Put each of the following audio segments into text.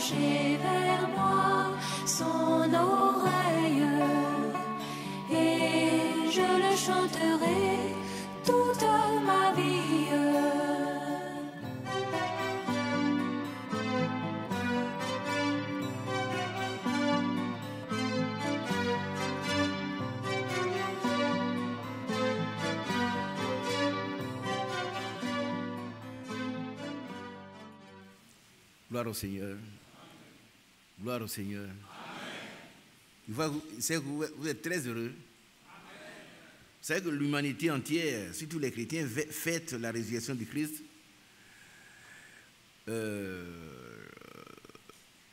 pencher vers moi son oreille, et je le chanterai toute ma vie. Gloire au Seigneur. Gloire au Seigneur. Vous êtes très heureux. Vous savez que l'humanité entière, surtout les chrétiens, fête la résurrection du Christ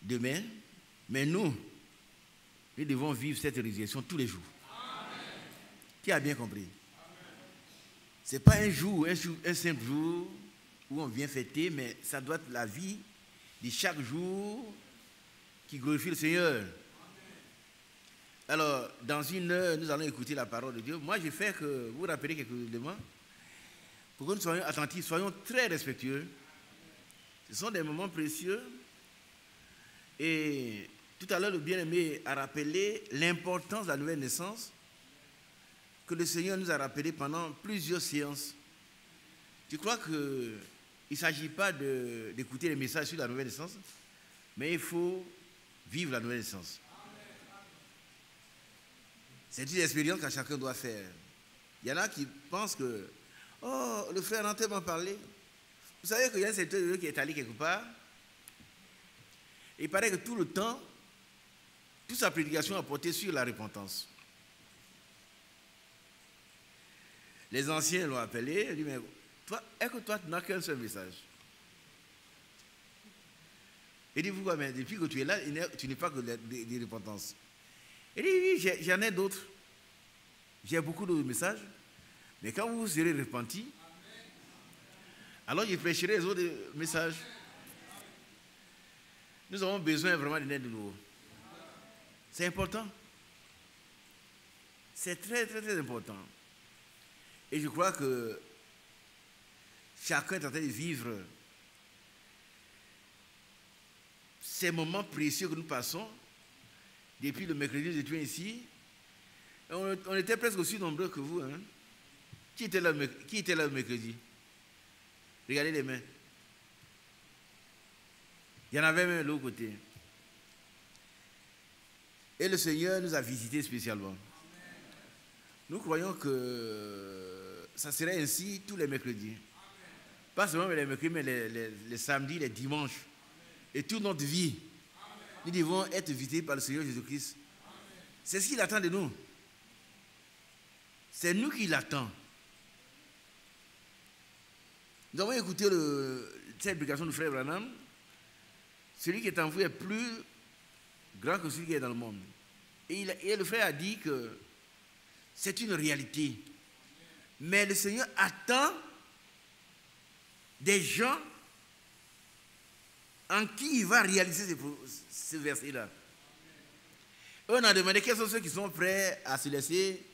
demain. Mais nous devons vivre cette résurrection tous les jours. Qui a bien compris? Ce n'est pas un simple jour où on vient fêter, mais ça doit être la vie de chaque jour qui glorifie le Seigneur. Alors, dans une heure, nous allons écouter la parole de Dieu. Moi, j'ai fait que vous rappelez quelques éléments pour que nous soyons attentifs, soyons très respectueux. Ce sont des moments précieux. Et tout à l'heure, le bien-aimé a rappelé l'importance de la nouvelle naissance que le Seigneur nous a rappelé pendant plusieurs séances. Je crois qu'il ne s'agit pas d'écouter les messages sur la nouvelle naissance, mais il faut vivre la nouvelle naissance. C'est une expérience que chacun doit faire. Il y en a qui pensent que, oh, le frère Nantais m'a parlé. Vous savez qu'il y a un secteur qui est allé quelque part. Il paraît que tout le temps, toute sa prédication a porté sur la repentance. Les anciens l'ont appelé, ils disent, mais toi, est-ce que toi, tu n'as qu'un seul message? Il dit, pourquoi? Mais depuis que tu es là, tu n'es pas que de repentance. Il dit, oui, j'en ai d'autres. J'ai beaucoup d'autres messages. Mais quand vous serez repentis, alors je prêcherai les autres messages. Nous avons besoin vraiment de naître de nouveau. C'est important. C'est très, très, très important. Et je crois que chacun est en train de vivre ces moments précieux que nous passons. Depuis le mercredi, nous étions ici. On était presque aussi nombreux que vous. Hein? Qui était là le mercredi? Regardez les mains. Il y en avait même de l'autre côté. Et le Seigneur nous a visités spécialement. Nous croyons que ça serait ainsi tous les mercredis. Pas seulement les mercredis, mais les samedis, les dimanches. Et toute notre vie. Nous devons être visités par le Seigneur Jésus-Christ. C'est ce qu'il attend de nous. C'est nous qui l'attendons. Nous avons écouté cette prédication du frère Branham. Celui qui est en vous est plus grand que celui qui est dans le monde. Et le frère a dit que c'est une réalité. Mais le Seigneur attend des gens en qui il va réaliser ce verset-là. On a demandé quels sont ceux qui sont prêts à se laisser,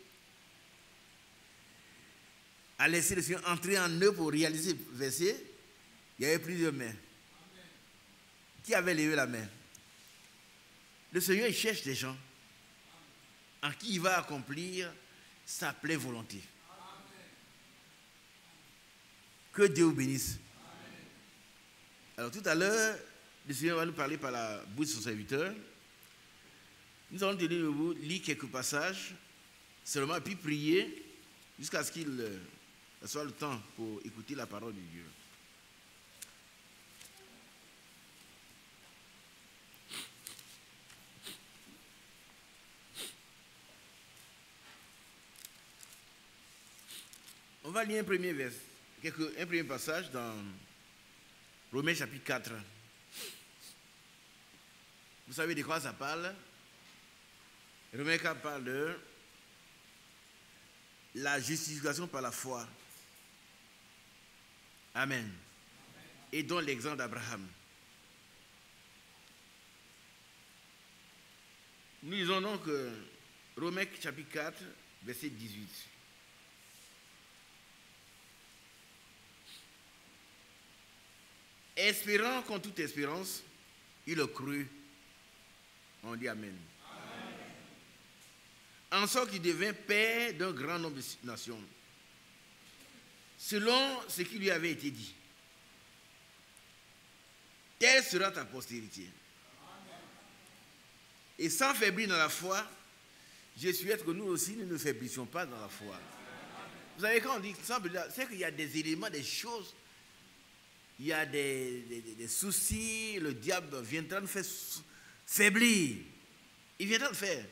le Seigneur entrer en eux pour réaliser ce verset. Il y avait plusieurs mains. Qui avait levé la main? Le Seigneur, il cherche des gens en qui il va accomplir sa pleine volonté. Que Dieu vous bénisse. Alors tout à l'heure, le Seigneur va nous parler par la bouche de son serviteur. Nous allons tenir debout, lire quelques passages, seulement, puis prier jusqu'à ce qu'il soit le temps pour écouter la parole de Dieu. On va lire un premier passage dans Romains chapitre 4. Vous savez de quoi ça parle? Romains 4 parle de la justification par la foi. Amen. Et donne l'exemple d'Abraham. Nous lisons donc Romains chapitre 4, verset 18. Espérant contre toute espérance il le crut. On dit Amen. En sorte qu'il devint père d'un grand nombre de nations, selon ce qui lui avait été dit. Telle sera ta postérité. Et sans faiblir dans la foi, je souhaite que nous aussi, nous ne faiblissions pas dans la foi. Vous savez, quand on dit sans faiblir, c'est qu'il y a des éléments, des choses, il y a des soucis, le diable viendra nous faire faiblir. Il viendra le faire.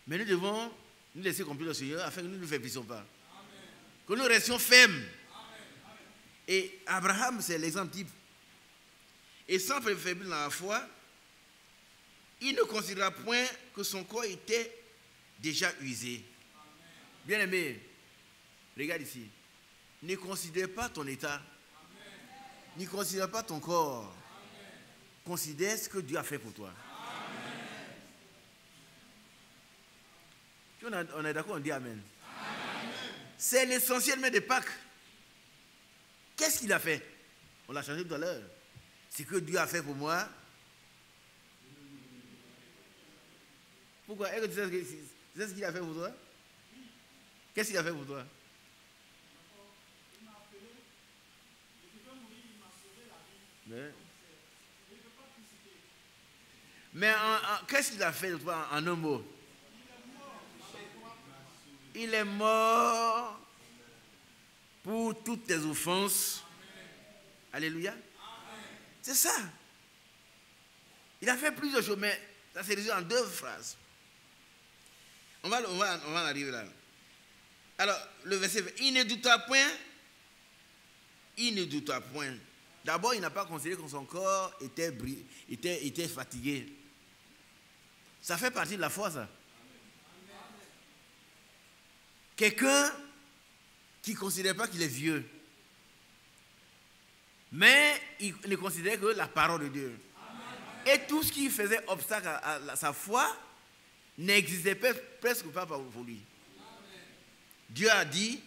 Mais nous devons nous laisser comprendre le Seigneur afin que nous ne nous faiblissions pas. Amen. Que nous restions fermes. Amen. Et Abraham, c'est l'exemple type. Et sans faiblir dans la foi, il ne considéra point que son corps était déjà usé. Bien-aimé, regarde ici. Ne considère pas ton état. Amen. Ne considère pas ton corps. Amen. Considère ce que Dieu a fait pour toi. On est d'accord, on dit Amen. Amen. C'est l'essentiel même de Pâques. Qu'est-ce qu'il a fait? On l'a changé tout à l'heure. Ce que Dieu a fait pour moi. Pourquoi? Est-ce que tu sais ce qu'il a fait pour toi? Qu'est-ce qu'il a fait pour toi? Il m'a appelé, je devais mourir, il m'a sauvé la vie. Mais qu'est-ce qu'il a fait de toi en un mot? Il est mort pour toutes tes offenses. Amen. Alléluia. C'est ça. Il a fait plusieurs choses, mais ça s'est résumé en 2 phrases. On va en arriver là. Alors, le verset 20. Il ne douta point. Il ne douta point. D'abord, il n'a pas considéré que son corps était fatigué. Ça fait partie de la foi, ça. Quelqu'un qui ne considère pas qu'il est vieux, mais il ne considère que la parole de Dieu. Amen. Et tout ce qui faisait obstacle à sa foi n'existait presque pas pour lui. Amen. Dieu a dit,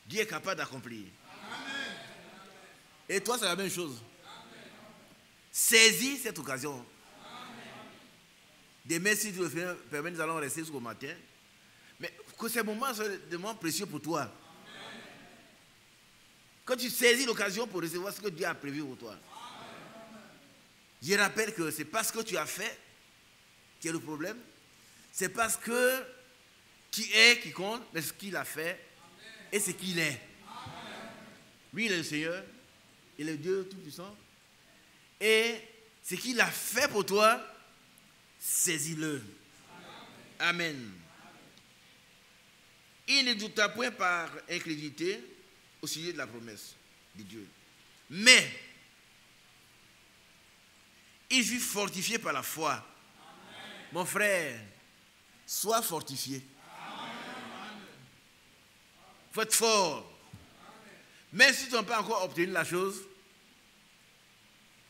Dieu est capable d'accomplir. Amen. Et toi, c'est la même chose. Amen. Saisis cette occasion. Amen. Demain, si Dieu le permet, nous allons rester jusqu'au matin. Mais que ces moments soient des moments précieux pour toi. Amen. Quand tu saisis l'occasion pour recevoir ce que Dieu a prévu pour toi. Amen. Je rappelle que c'est pas ce que tu as fait qui est le problème. C'est parce que qui est qui compte, mais ce qu'il a fait. Amen. Et ce qu'il est. Amen. Lui, il est le Seigneur. Il est Dieu Tout-Puissant. Et ce qu'il a fait pour toi, saisis-le. Amen. Amen. Il ne douta point par incrédulité au sujet de la promesse de Dieu. Mais il fut fortifié par la foi. Amen. Mon frère, sois fortifié. Il faut être fort. Amen. Même si tu n'as pas encore obtenu la chose,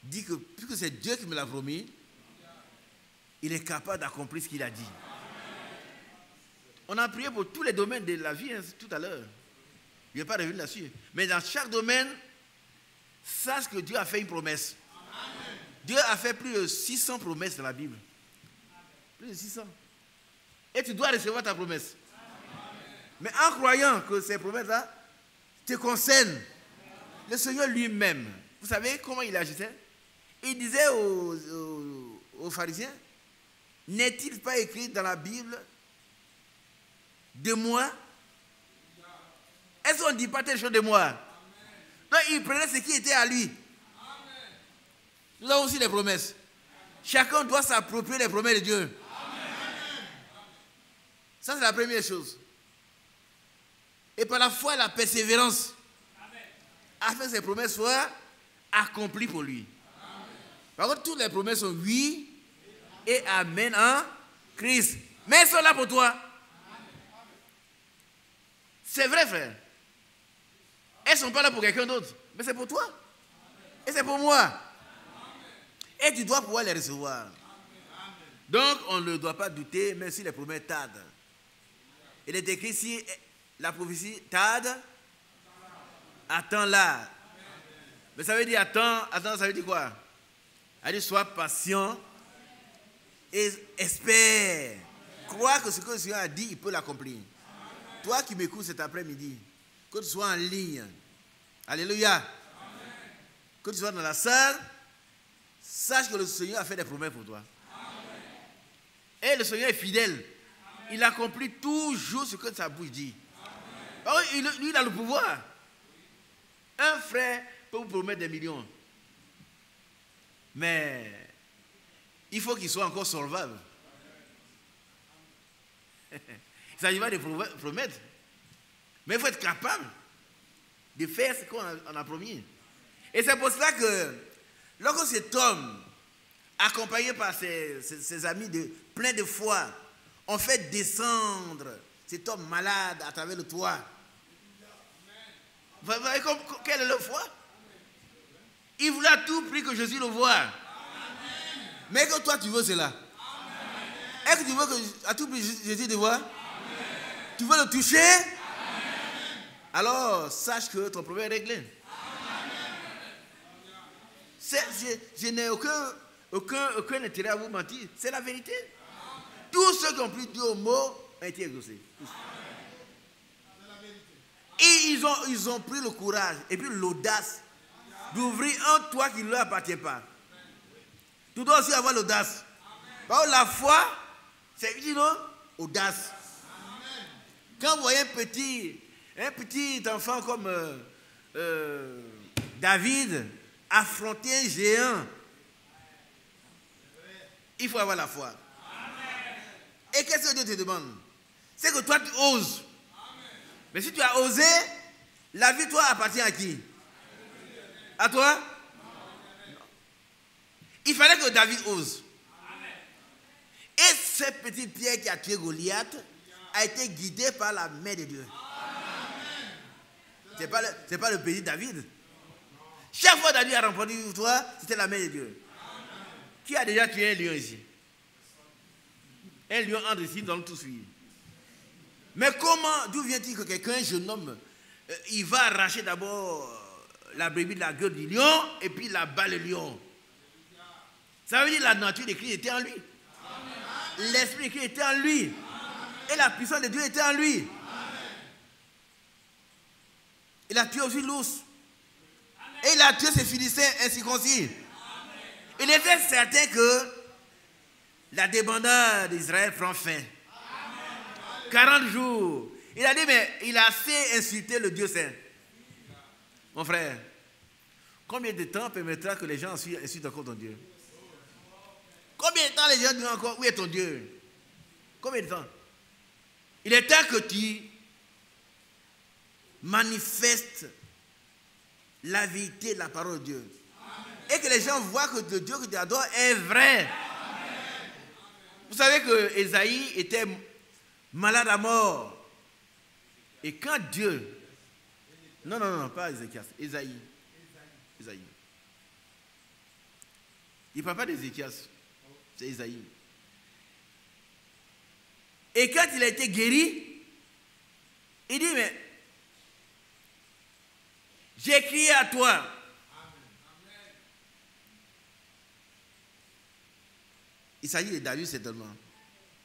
dis que puisque c'est Dieu qui me l'a promis, il est capable d'accomplir ce qu'il a dit. On a prié pour tous les domaines de la vie tout à l'heure. Je ne vais pas revenir là-dessus. Mais dans chaque domaine, sache que Dieu a fait une promesse. Amen. Dieu a fait plus de 600 promesses dans la Bible. Plus de 600. Et tu dois recevoir ta promesse. Amen. Mais en croyant que ces promesses-là te concernent, le Seigneur lui-même, vous savez comment il agissait? Il disait aux pharisiens, n'est-il pas écrit dans la Bible de moi? Est-ce qu'on ne dit pas telle chose de moi? Amen. Donc il prenait ce qui était à lui. Amen. Nous avons aussi les promesses. Chacun doit s'approprier les promesses de Dieu. Amen. Ça c'est la première chose. Et par la foi et la persévérance, amen, afin que ces promesses soient accomplies pour lui. Amen. Par contre, toutes les promesses sont oui et amen en Christ. Mais elles sont là pour toi. C'est vrai, frère. Elles ne sont pas là pour quelqu'un d'autre. Mais c'est pour toi. Et c'est pour moi. Et tu dois pouvoir les recevoir. Donc, on ne doit pas douter, même si les promesses tardent. Il est écrit si la prophétie tarde, attends-la. Mais ça veut dire attends, ça veut dire quoi? Allez, sois patient et espère. Crois que ce que le Seigneur a dit, il peut l'accomplir. Toi qui m'écoutes cet après-midi, que tu sois en ligne. Alléluia. Que tu sois dans la salle, sache que le Seigneur a fait des promesses pour toi. Et le Seigneur est fidèle. Il accomplit toujours ce que sa bouche dit. Lui, il a le pouvoir. Un frère peut vous promettre des millions. Mais il faut qu'il soit encore solvable. Il ne s'agit pas de promettre. Mais il faut être capable de faire ce qu'on a promis. Et c'est pour cela que lorsque cet homme, accompagné par ses amis pleins de foi, ont fait descendre cet homme malade à travers le toit. Vous voyez quelle est leur foi? Il voulait à tout prix que Jésus le voie. Mais que toi tu veux cela. Est-ce que tu veux que à tout prix Jésus te voie? Tu veux le toucher? Alors sache que ton problème est réglé. Je n'ai aucun intérêt à vous mentir. C'est la vérité. Tous ceux qui ont pu dire au mot ont été exaucés. Et ils ont pris le courage et puis l'audace d'ouvrir un toit qui ne leur appartient pas. Tu dois aussi avoir l'audace. Parce que la foi, c'est une audace. Quand vous voyez un petit enfant comme David affronter un géant, il faut avoir la foi. Et qu'est-ce que Dieu te demande? C'est que toi tu oses. Mais si tu as osé, la victoire appartient à qui? À toi? Non. Il fallait que David ose. Et cette petite pierre qui a tué Goliath a été guidée par la main de Dieu. Ce n'est pas le petit David. Chaque fois que David a remporté une victoire, c'était la main de Dieu. Qui a déjà tué un lion ici? Un lion entre ici, nous allons tous suivre. Mais comment, d'où vient-il que quelqu'un, un jeune homme, il va arracher d'abord la brebis de la gueule du lion et puis la bat le lion? Ça veut dire que la nature de Christ était en lui. L'esprit de Christ était en lui. Et la puissance de Dieu était en lui. Il a tué aussi l'ours. Et il a tué ses Philistins incirconcis. Il était certain que la débandade d'Israël prend fin. 40 jours. Il a dit, mais il a assez insulté le Dieu saint. Mon frère, combien de temps permettra que les gens insultent encore ton Dieu? Combien de temps les gens disent encore, où est ton Dieu? Combien de temps? Il est temps que tu manifestes la vérité de la parole de Dieu. Amen. Et que les gens voient que le Dieu que tu adores est vrai. Amen. Vous savez que Ésaïe était malade à mort. Et quand Dieu... Non, pas Ézéchias, Ésaïe. Il ne parle pas d'Ézéchias, c'est Ésaïe. Et quand il a été guéri, il dit, mais j'ai crié à toi. Il s'agit de David certainement.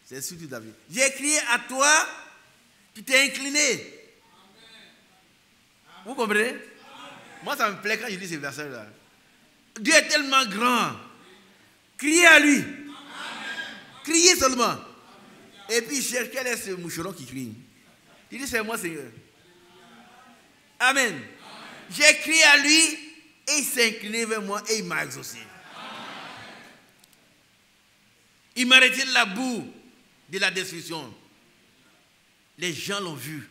C'est surtout David. J'ai crié à toi, tu t'es incliné. Vous comprenez? Moi, ça me plaît quand je lis ces versets-là. Dieu est tellement grand. Criez à lui. Criez seulement. Et puis, cherche quel est ce moucheron qui crie. Il dit, c'est moi, Seigneur. Amen. J'ai crié à lui et il s'est incliné vers moi et il m'a exaucé. Il m'a retiré de la boue de la destruction. Les gens l'ont vu.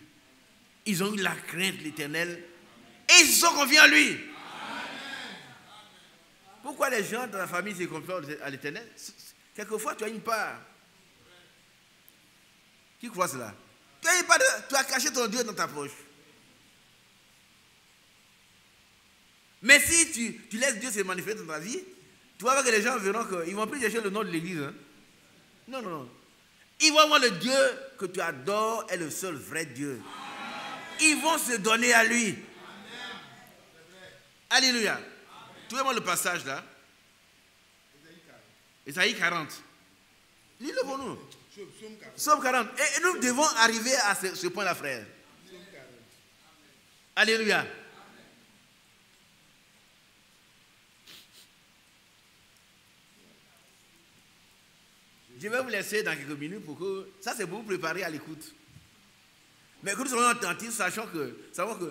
Ils ont eu la crainte de l'Éternel et ils se sont confiés en lui. Pourquoi les gens dans la famille se confient à l'Éternel? Quelquefois, tu as une part. Qui croit cela? Tu as caché ton Dieu dans ta poche. Mais si tu laisses Dieu se manifester dans ta vie, tu vas voir que les gens verront qu'ils ne vont plus chercher le nom de l'église. Hein? Non. Ils vont voir le Dieu que tu adores est le seul vrai Dieu. Ils vont se donner à lui. Alléluia. Trouvez-moi le passage là. Isaïe 40. Lis-le pour nous. Psaume 40. Et nous devons arriver à ce point-là, frère. Alléluia. Je vais vous laisser dans quelques minutes pour que... Ça, c'est pour vous préparer à l'écoute. Mais que nous soyons attentifs, sachant que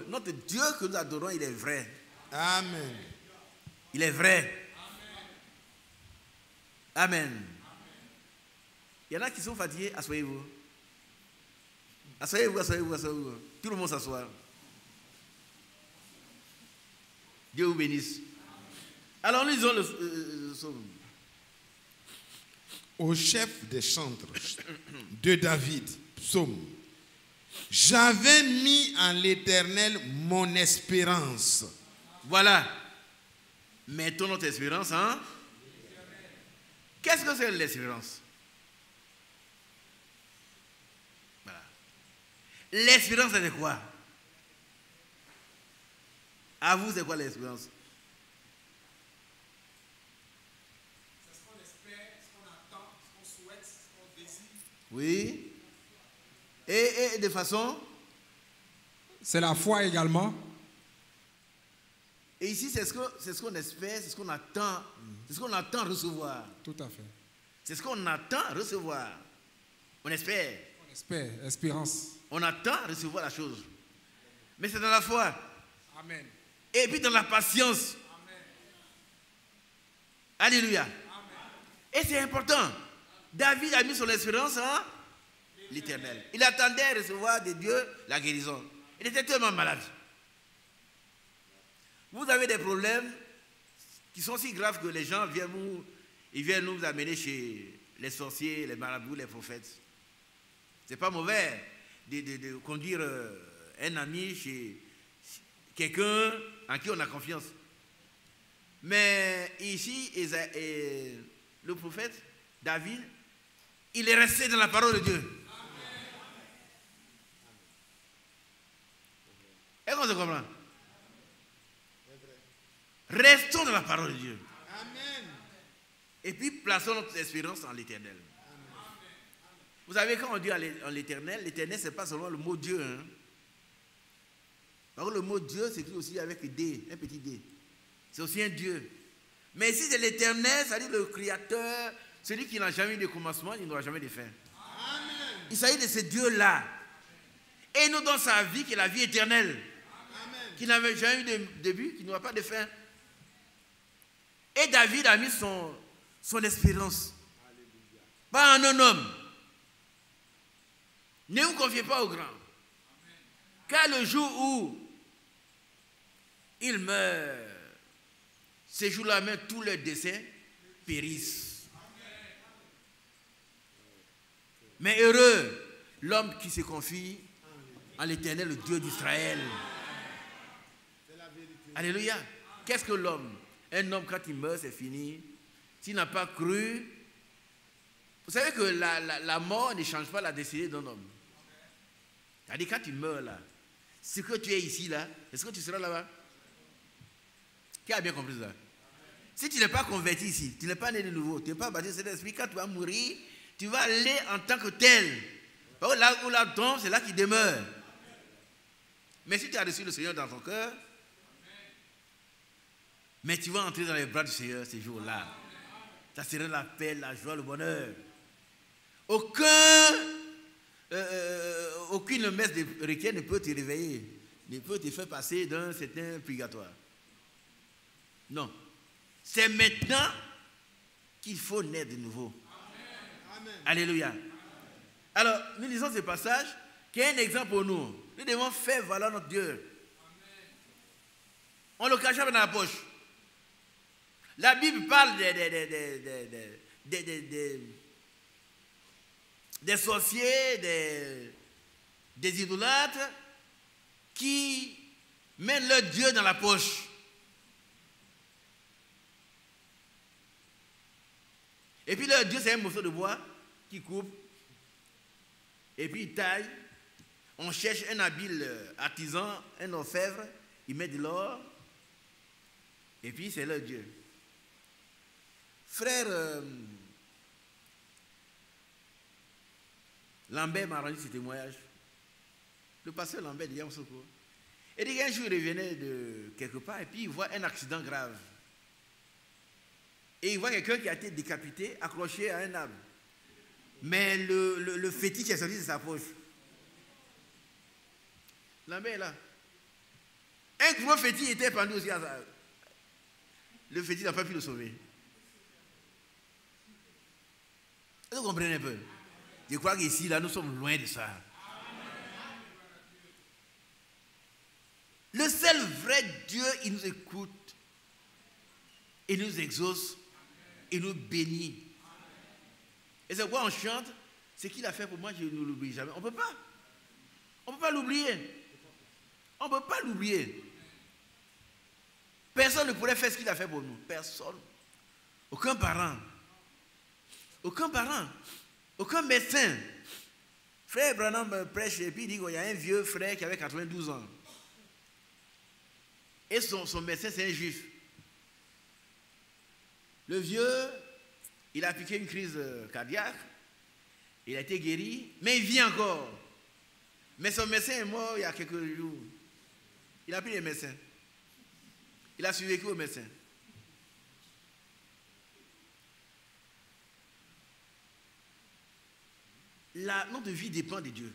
notre Dieu que nous adorons, il est vrai. Amen. Il est vrai. Amen. Il y en a qui sont fatigués, asseyez-vous. Asseyez-vous, asseyez-vous, asseyez-vous. Tout le monde s'assoit. Dieu vous bénisse. Alors, lisons le psaume. Au chef des chantres de David, psaume. J'avais mis en l'Éternel mon espérance. Voilà. Mettons notre espérance, hein? Qu'est-ce que c'est l'espérance? Voilà. L'espérance, c'est quoi? À vous, c'est quoi l'espérance? C'est ce qu'on espère, ce qu'on attend, ce qu'on souhaite, ce qu'on désire. Oui. Et de façon? C'est la foi également. Et ici, c'est ce qu'on espère, c'est ce qu'on attend. C'est ce qu'on attend recevoir. Tout à fait. C'est ce qu'on attend recevoir. On espère. On espère, espérance. On attend recevoir la chose. Mais c'est dans la foi. Amen. Et puis dans la patience. Amen. Alléluia. Amen. Et c'est important. David a mis son espérance en l'Éternel. Il attendait recevoir de Dieu la guérison. Il était tellement malade. Vous avez des problèmes qui sont si graves que les gens viennent nous amener chez les sorciers, les marabouts, les prophètes. C'est pas mauvais de conduire un ami chez quelqu'un en qui on a confiance. Mais ici, le prophète David, il est resté dans la parole de Dieu. Est-ce qu'on se comprend? Restons dans la parole de Dieu. Amen. Et puis plaçons notre espérance en l'Éternel. Vous savez, quand on dit en l'Éternel, l'Éternel, ce n'est pas seulement le mot Dieu. Hein. Par contre, le mot Dieu s'écrit aussi avec D, un petit D. C'est aussi un Dieu. Mais ici, c'est l'Éternel, c'est-à-dire le Créateur, celui qui n'a jamais eu de commencement, il n'aura jamais de fin. Amen. Il s'agit de ce Dieu-là. Et il nous donne sa vie, qui est la vie éternelle. Amen. Qui n'avait jamais eu de début, qui n'aura pas de fin. Et David a mis son espérance. Pas en un homme. Ne vous confiez pas au grand. Car le jour où il meurt, ces jours-là même, tous leurs desseins périssent. Mais heureux l'homme qui se confie en l'Éternel, le Dieu d'Israël. Alléluia. Qu'est-ce que l'homme? Un homme, quand il meurt, c'est fini. S'il n'a pas cru, vous savez que la mort ne change pas la destinée d'un homme. C'est-à-dire, quand tu meurs là, ce que tu es ici là, est-ce que tu seras là-bas? Qui a bien compris ça? Si tu n'es pas converti ici, tu n'es pas né de nouveau, tu n'es pas baptisé de l'Esprit, quand tu vas mourir, tu vas aller en tant que tel. Là où la tombe, c'est là qu'il demeure. Mais si tu as reçu le Seigneur dans ton cœur, mais tu vas entrer dans les bras du Seigneur ces jours-là. Ça sera la paix, la joie, le bonheur. Aucune messe de requiem ne peut te réveiller, ne peut te faire passer d'un certain purgatoire. Non. C'est maintenant qu'il faut naître de nouveau. Amen. Alléluia. Alors, nous lisons ce passage qui est un exemple pour nous. Nous devons faire valoir notre Dieu. On le cache dans la poche. La Bible parle des sorciers, des idolâtres qui mettent leur Dieu dans la poche. Et puis leur Dieu, c'est un morceau de bois qui coupe. Et puis il taille. On cherche un habile artisan, un orfèvre. Il met de l'or. Et puis c'est leur Dieu. Frère Lambert m'a rendu ce témoignage. Le pasteur Lambert dit en secours. Et dit qu'un jour il revenait de quelque part et puis il voit un accident grave. Et il voit quelqu'un qui a été décapité, accroché à un arbre. Mais le fétiche est sorti de sa poche. Lambert est là. Un gros fétiche était pendu aussi à ça. Le fétiche n'a pas pu le sauver. Vous comprenez un peu? Je crois qu'ici, là, nous sommes loin de ça. Le seul vrai Dieu, il nous écoute, il nous exauce, il nous bénit. Et c'est pourquoi on chante, ce qu'il a fait pour moi, je ne l'oublie jamais. On ne peut pas. On ne peut pas l'oublier. On ne peut pas l'oublier. Personne ne pourrait faire ce qu'il a fait pour nous. Personne. Aucun parent. Aucun parent. Aucun médecin. Frère Branham prêche et puis il dit qu'il y a un vieux frère qui avait 92 ans. Et son médecin, c'est un juif. Le vieux, il a piqué une crise cardiaque. Il a été guéri, mais il vit encore. Mais son médecin est mort il y a quelques jours. Il a pris les médecins. Il a survécu au médecin. Notre vie dépend de Dieu.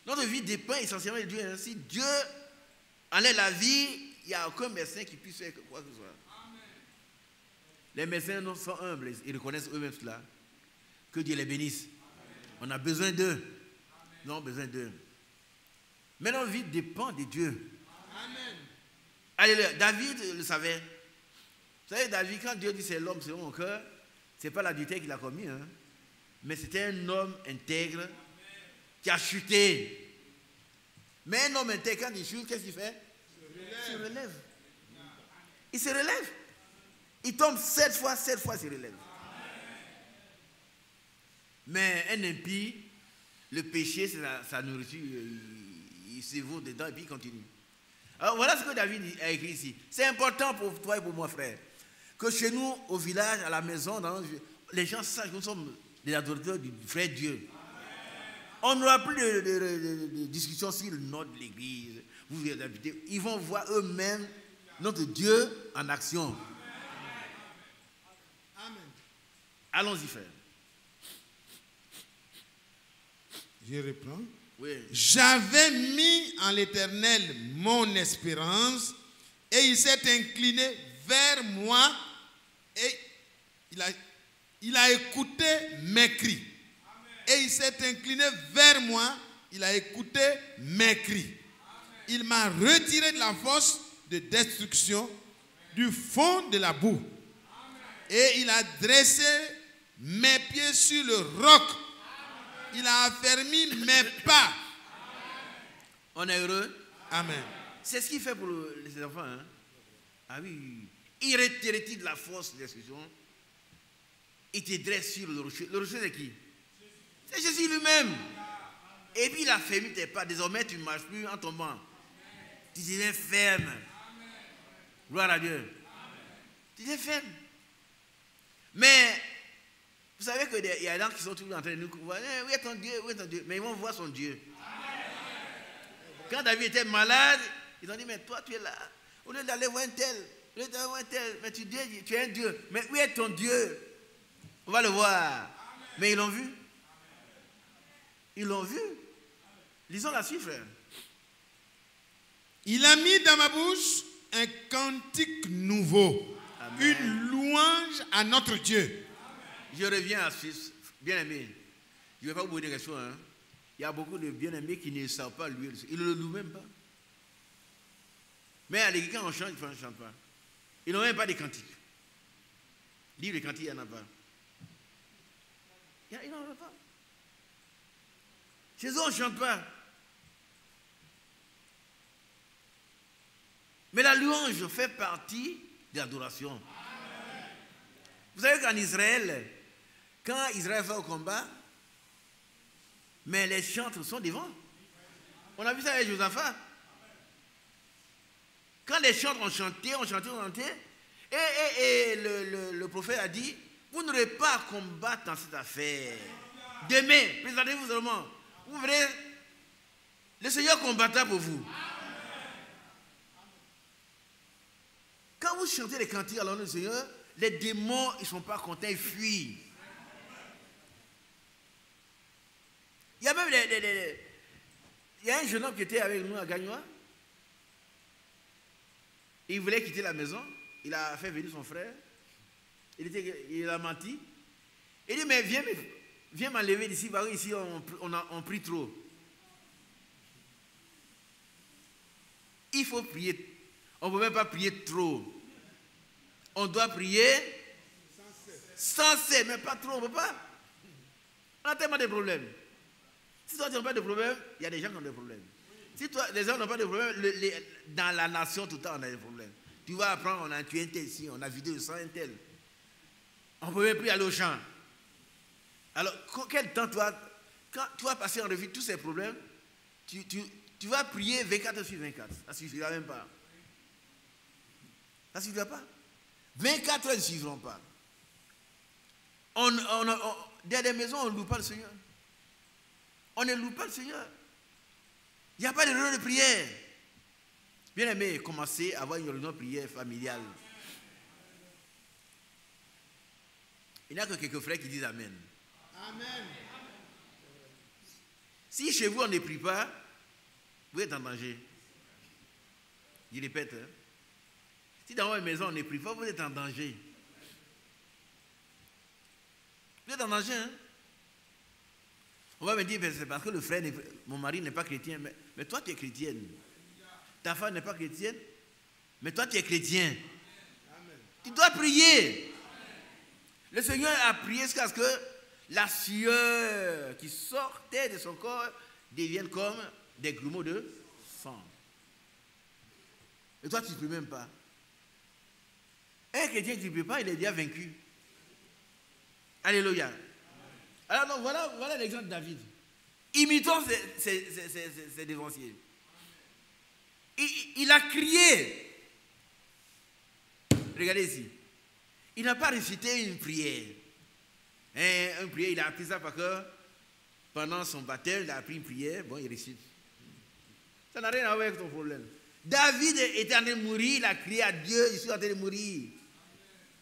Notre vie dépend essentiellement de Dieu. Si Dieu enlève la vie, il n'y a aucun médecin qui puisse faire quoi que ce soit. Les médecins sont humbles, ils reconnaissent eux-mêmes cela. Que Dieu les bénisse. On a besoin d'eux. Nous avons besoin d'eux. Mais notre vie dépend de Dieu. Amen. Alléluia. David le savait. Vous savez, David, quand Dieu dit c'est l'homme selon mon cœur, ce n'est pas l'adultère qu'il a commis, hein, mais c'était un homme intègre qui a chuté. Mais un homme intègre, quand il chute, qu'est-ce qu'il fait? Il se relève. Il se relève. Il tombe 7 fois, il se relève. Mais un impie, le péché, c'est sa nourriture. Il se vaut dedans et puis il continue. Alors voilà ce que David a écrit ici. C'est important pour toi et pour moi, frère, que chez nous, au village, à la maison, les gens sachent que nous sommes des adorateurs du vrai Dieu. On n'aura plus de discussion sur le nom de l'église. Ils vont voir eux-mêmes notre Dieu en action. Amen. Allons-y, frère. Je reprends. Oui. J'avais mis en l'Éternel mon espérance et il s'est incliné vers moi et il a écouté mes cris. Et il s'est incliné vers moi, il a écouté mes cris. Il m'a retiré de la fosse de destruction, du fond de la boue. Et il a dressé mes pieds sur le roc. Il a affermi mes pas. On est heureux. Amen. C'est ce qu'il fait pour les enfants. Hein? Ah oui. Il te retire de la force de destruction. Il te dresse sur le rocher. Le rocher, c'est qui? C'est Jésus lui-même. Et puis il a fermé tes pas. Désormais, tu ne marches plus en tombant. Tu deviens ferme. Gloire à Dieu. Tu deviens ferme. Mais vous savez qu'il y a des gens qui sont toujours en train de nous voir. Où est ton Dieu? Où est ton Dieu? Mais ils vont voir son Dieu. Quand David était malade, ils ont dit, mais toi tu es là. Au lieu d'aller voir un tel, mais tu es un Dieu. Mais où est ton Dieu? On va le voir. Mais ils l'ont vu. Ils l'ont vu. Lisons la suite, frère. Il a mis dans ma bouche un cantique nouveau. Amen. Une louange à notre Dieu. Je reviens à ce bien-aimé. Je ne vais pas vous poser des questions. Hein. Il y a beaucoup de bien-aimés qui ne savent pas louer. Ils ne le louent même pas. Mais à l'église, quand on chante, ils ne chantent pas. Ils n'ont même pas de cantiques. Livre de cantiques, il n'y en a pas. Il n'en a pas. Chez eux, on ne chante pas. Mais la louange fait partie de l'adoration. Vous savez qu'en Israël, quand Israël va au combat, mais les chantres sont devant. On a vu ça avec Josaphat. Quand les chantres ont chanté, Et le prophète a dit, vous n'aurez pas à combattre dans cette affaire. Demain, présentez-vous seulement. Vous verrez, le Seigneur combattra pour vous. Quand vous chantez les cantiques à l'honneur du Seigneur, les démons, ils ne sont pas contents, ils fuient. Il y a même il y a un jeune homme qui était avec nous à Gagnois. Il voulait quitter la maison. Il a fait venir son frère. Il a menti. Il dit, mais viens m'enlever d'ici, parce qu'ici on prie trop. Il faut prier. On ne peut même pas prier trop. On doit prier sans cesse, mais pas trop, on ne peut pas. On a tellement de problèmes. Si toi tu n'as pas de problème, il y a des gens qui ont des problèmes. Si toi, les gens n'ont pas de problème, dans la nation tout le temps on a des problèmes. Tu vas apprendre, on a tué un tel ici, on a vidé le sang un tel. On ne peut même plus aller au champ. Alors, quel temps quand tu vas passer en revue tous ces problèmes, tu vas prier 24 heures sur 24. Ça ne suffira même pas. Ça ne suffira pas. 24 heures ne suffiront pas. Dans des maisons, on ne loue pas le Seigneur. On ne loue pas le Seigneur. Il n'y a pas de réunion de prière. Bien aimé, commencez à avoir une réunion de prière familiale. Il n'y a que quelques frères qui disent Amen. Amen. Si chez vous on ne prie pas, vous êtes en danger. Je répète. Hein? Si dans votre maison on ne prie pas, vous êtes en danger. Vous êtes en danger. Hein? On va me dire, c'est parce que le frère, mon mari n'est pas chrétien. Mais toi, tu es chrétienne. Ta femme n'est pas chrétienne. Mais toi, tu es chrétien. Amen. Tu dois prier. Amen. Le Seigneur a prié jusqu'à ce que la sueur qui sortait de son corps devienne comme des grumeaux de sang. Et toi, tu ne pries même pas. Un chrétien qui ne prie pas, il est déjà vaincu. Alléluia. Alors donc, voilà l'exemple de David. Imitons ses dévanciers. Il a crié. Regardez ici. Il n'a pas récité une prière. Une prière, il a appris ça parce que pendant son baptême, il a appris une prière. Bon, il récite. Ça n'a rien à voir avec ton problème. David était en train de mourir, il a crié à Dieu, je suis en train de mourir.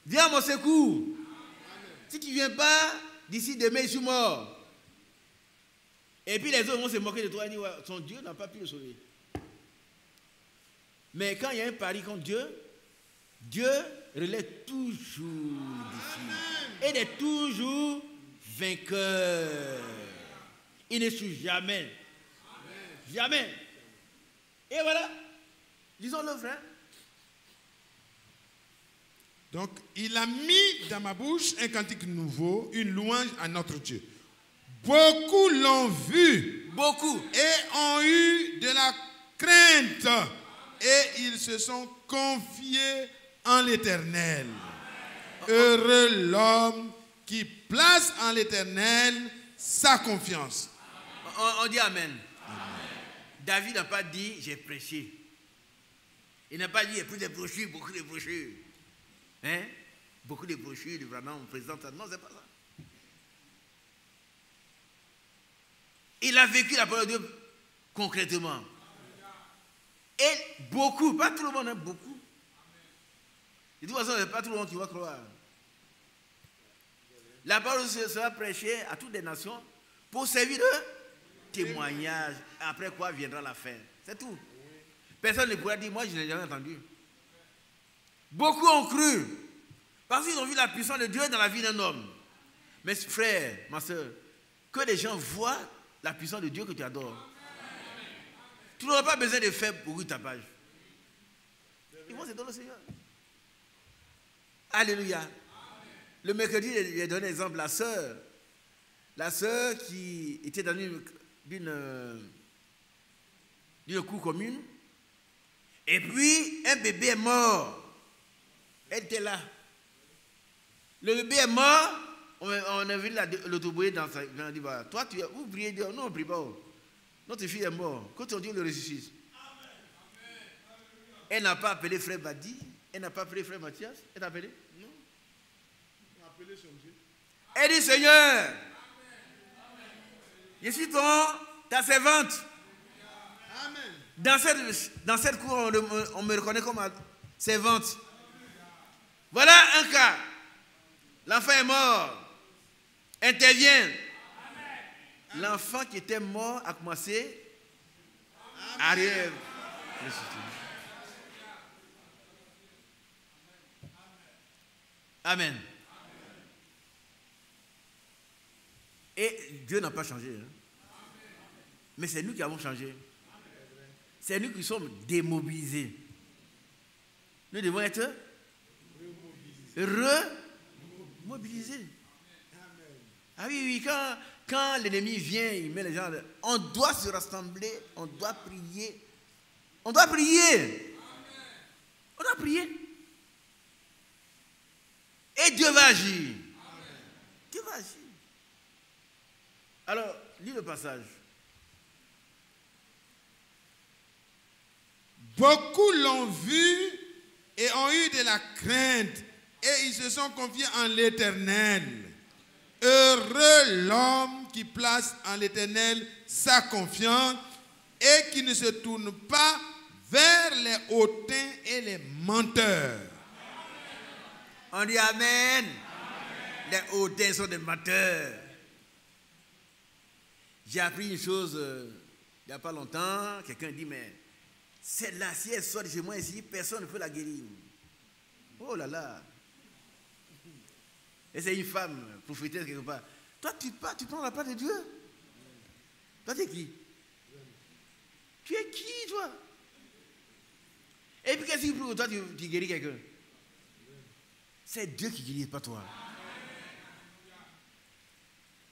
Viens à mon secours. Si tu ne viens pas, d'ici demain, je suis mort. Et puis les autres vont se moquer de toi et dire, ouais, son Dieu n'a pas pu le sauver. Mais quand il y a un pari contre Dieu, Dieu relève toujours d'ici. Et il est toujours vainqueur. Il ne suit jamais. Amen. Jamais. Et voilà. Disons-le, frère. Donc, il a mis dans ma bouche un cantique nouveau, une louange à notre Dieu. Beaucoup l'ont vu. Beaucoup. Et ont eu de la crainte. Et ils se sont confiés en l'Éternel. Heureux l'homme qui place en l'Éternel sa confiance. On dit Amen. Amen. David n'a pas dit j'ai prêché. Il n'a pas dit il y a plus de brochures, beaucoup de brochures. Hein? Beaucoup de brochures, vraiment, on présente ça. Non, c'est pas ça. Il a vécu la parole de Dieu concrètement. Et beaucoup, pas tout le monde, hein, beaucoup. De toute façon, c'est pas tout le monde qui va croire. La parole sera prêchée à toutes les nations pour servir de témoignage. Après quoi viendra la fin. C'est tout. Personne ne pourra dire, moi je n'ai jamais entendu. Beaucoup ont cru. Parce qu'ils ont vu la puissance de Dieu dans la vie d'un homme. Mais frère, ma soeur, que les gens voient la puissance de Dieu que tu adores. Tu n'auras pas besoin de faire beaucoup de tapage. Ils vont se donner au Seigneur. Alléluia. Le mercredi, il a donné un exemple. La sœur qui était dans d'une cour commune. Et puis, un bébé est mort. Elle était là. Le bébé est mort. On a vu l'autobouée dans sa... On a dit, bah, toi, vous priez Dieu. Non, on ne prie pas. Notre fille est morte. Que ton Dieu le ressuscite. Elle n'a pas appelé frère Badi, elle n'a pas appelé frère Mathias, elle t'a appelé? Non. On a appelé son Dieu. Elle dit, Seigneur, je suis ta servante. Amen. Dans cette cour, on me reconnaît comme servante. Voilà un cas. L'enfant est mort. Intervient. L'enfant qui était mort a commencé à arriver. Amen. Et Dieu n'a pas changé. Hein. Mais c'est nous qui avons changé. C'est nous qui sommes démobilisés. Nous devons être remobilisés. Ah oui, quand l'ennemi vient, il met les gens... On doit se rassembler, on doit prier. On doit prier. On doit prier. Et Dieu va agir. Dieu va agir. Alors, lis le passage. Beaucoup l'ont vu et ont eu de la crainte et ils se sont confiés en l'Éternel. Heureux l'homme qui place en l'Éternel sa confiance et qui ne se tourne pas vers les hautains et les menteurs. On dit Amen. Les hautains sont des menteurs. J'ai appris une chose il n'y a pas longtemps. Quelqu'un dit, mais celle-là, si elle sort de chez moi ici, personne ne peut la guérir. Oh là là. Et c'est une femme prophétesse quelque part. Toi, tu prends la part de Dieu. Toi, tu es qui? Tu es qui, toi? Et puis, qu'est-ce que pour toi, tu guéris quelqu'un? C'est Dieu qui guérit, pas toi.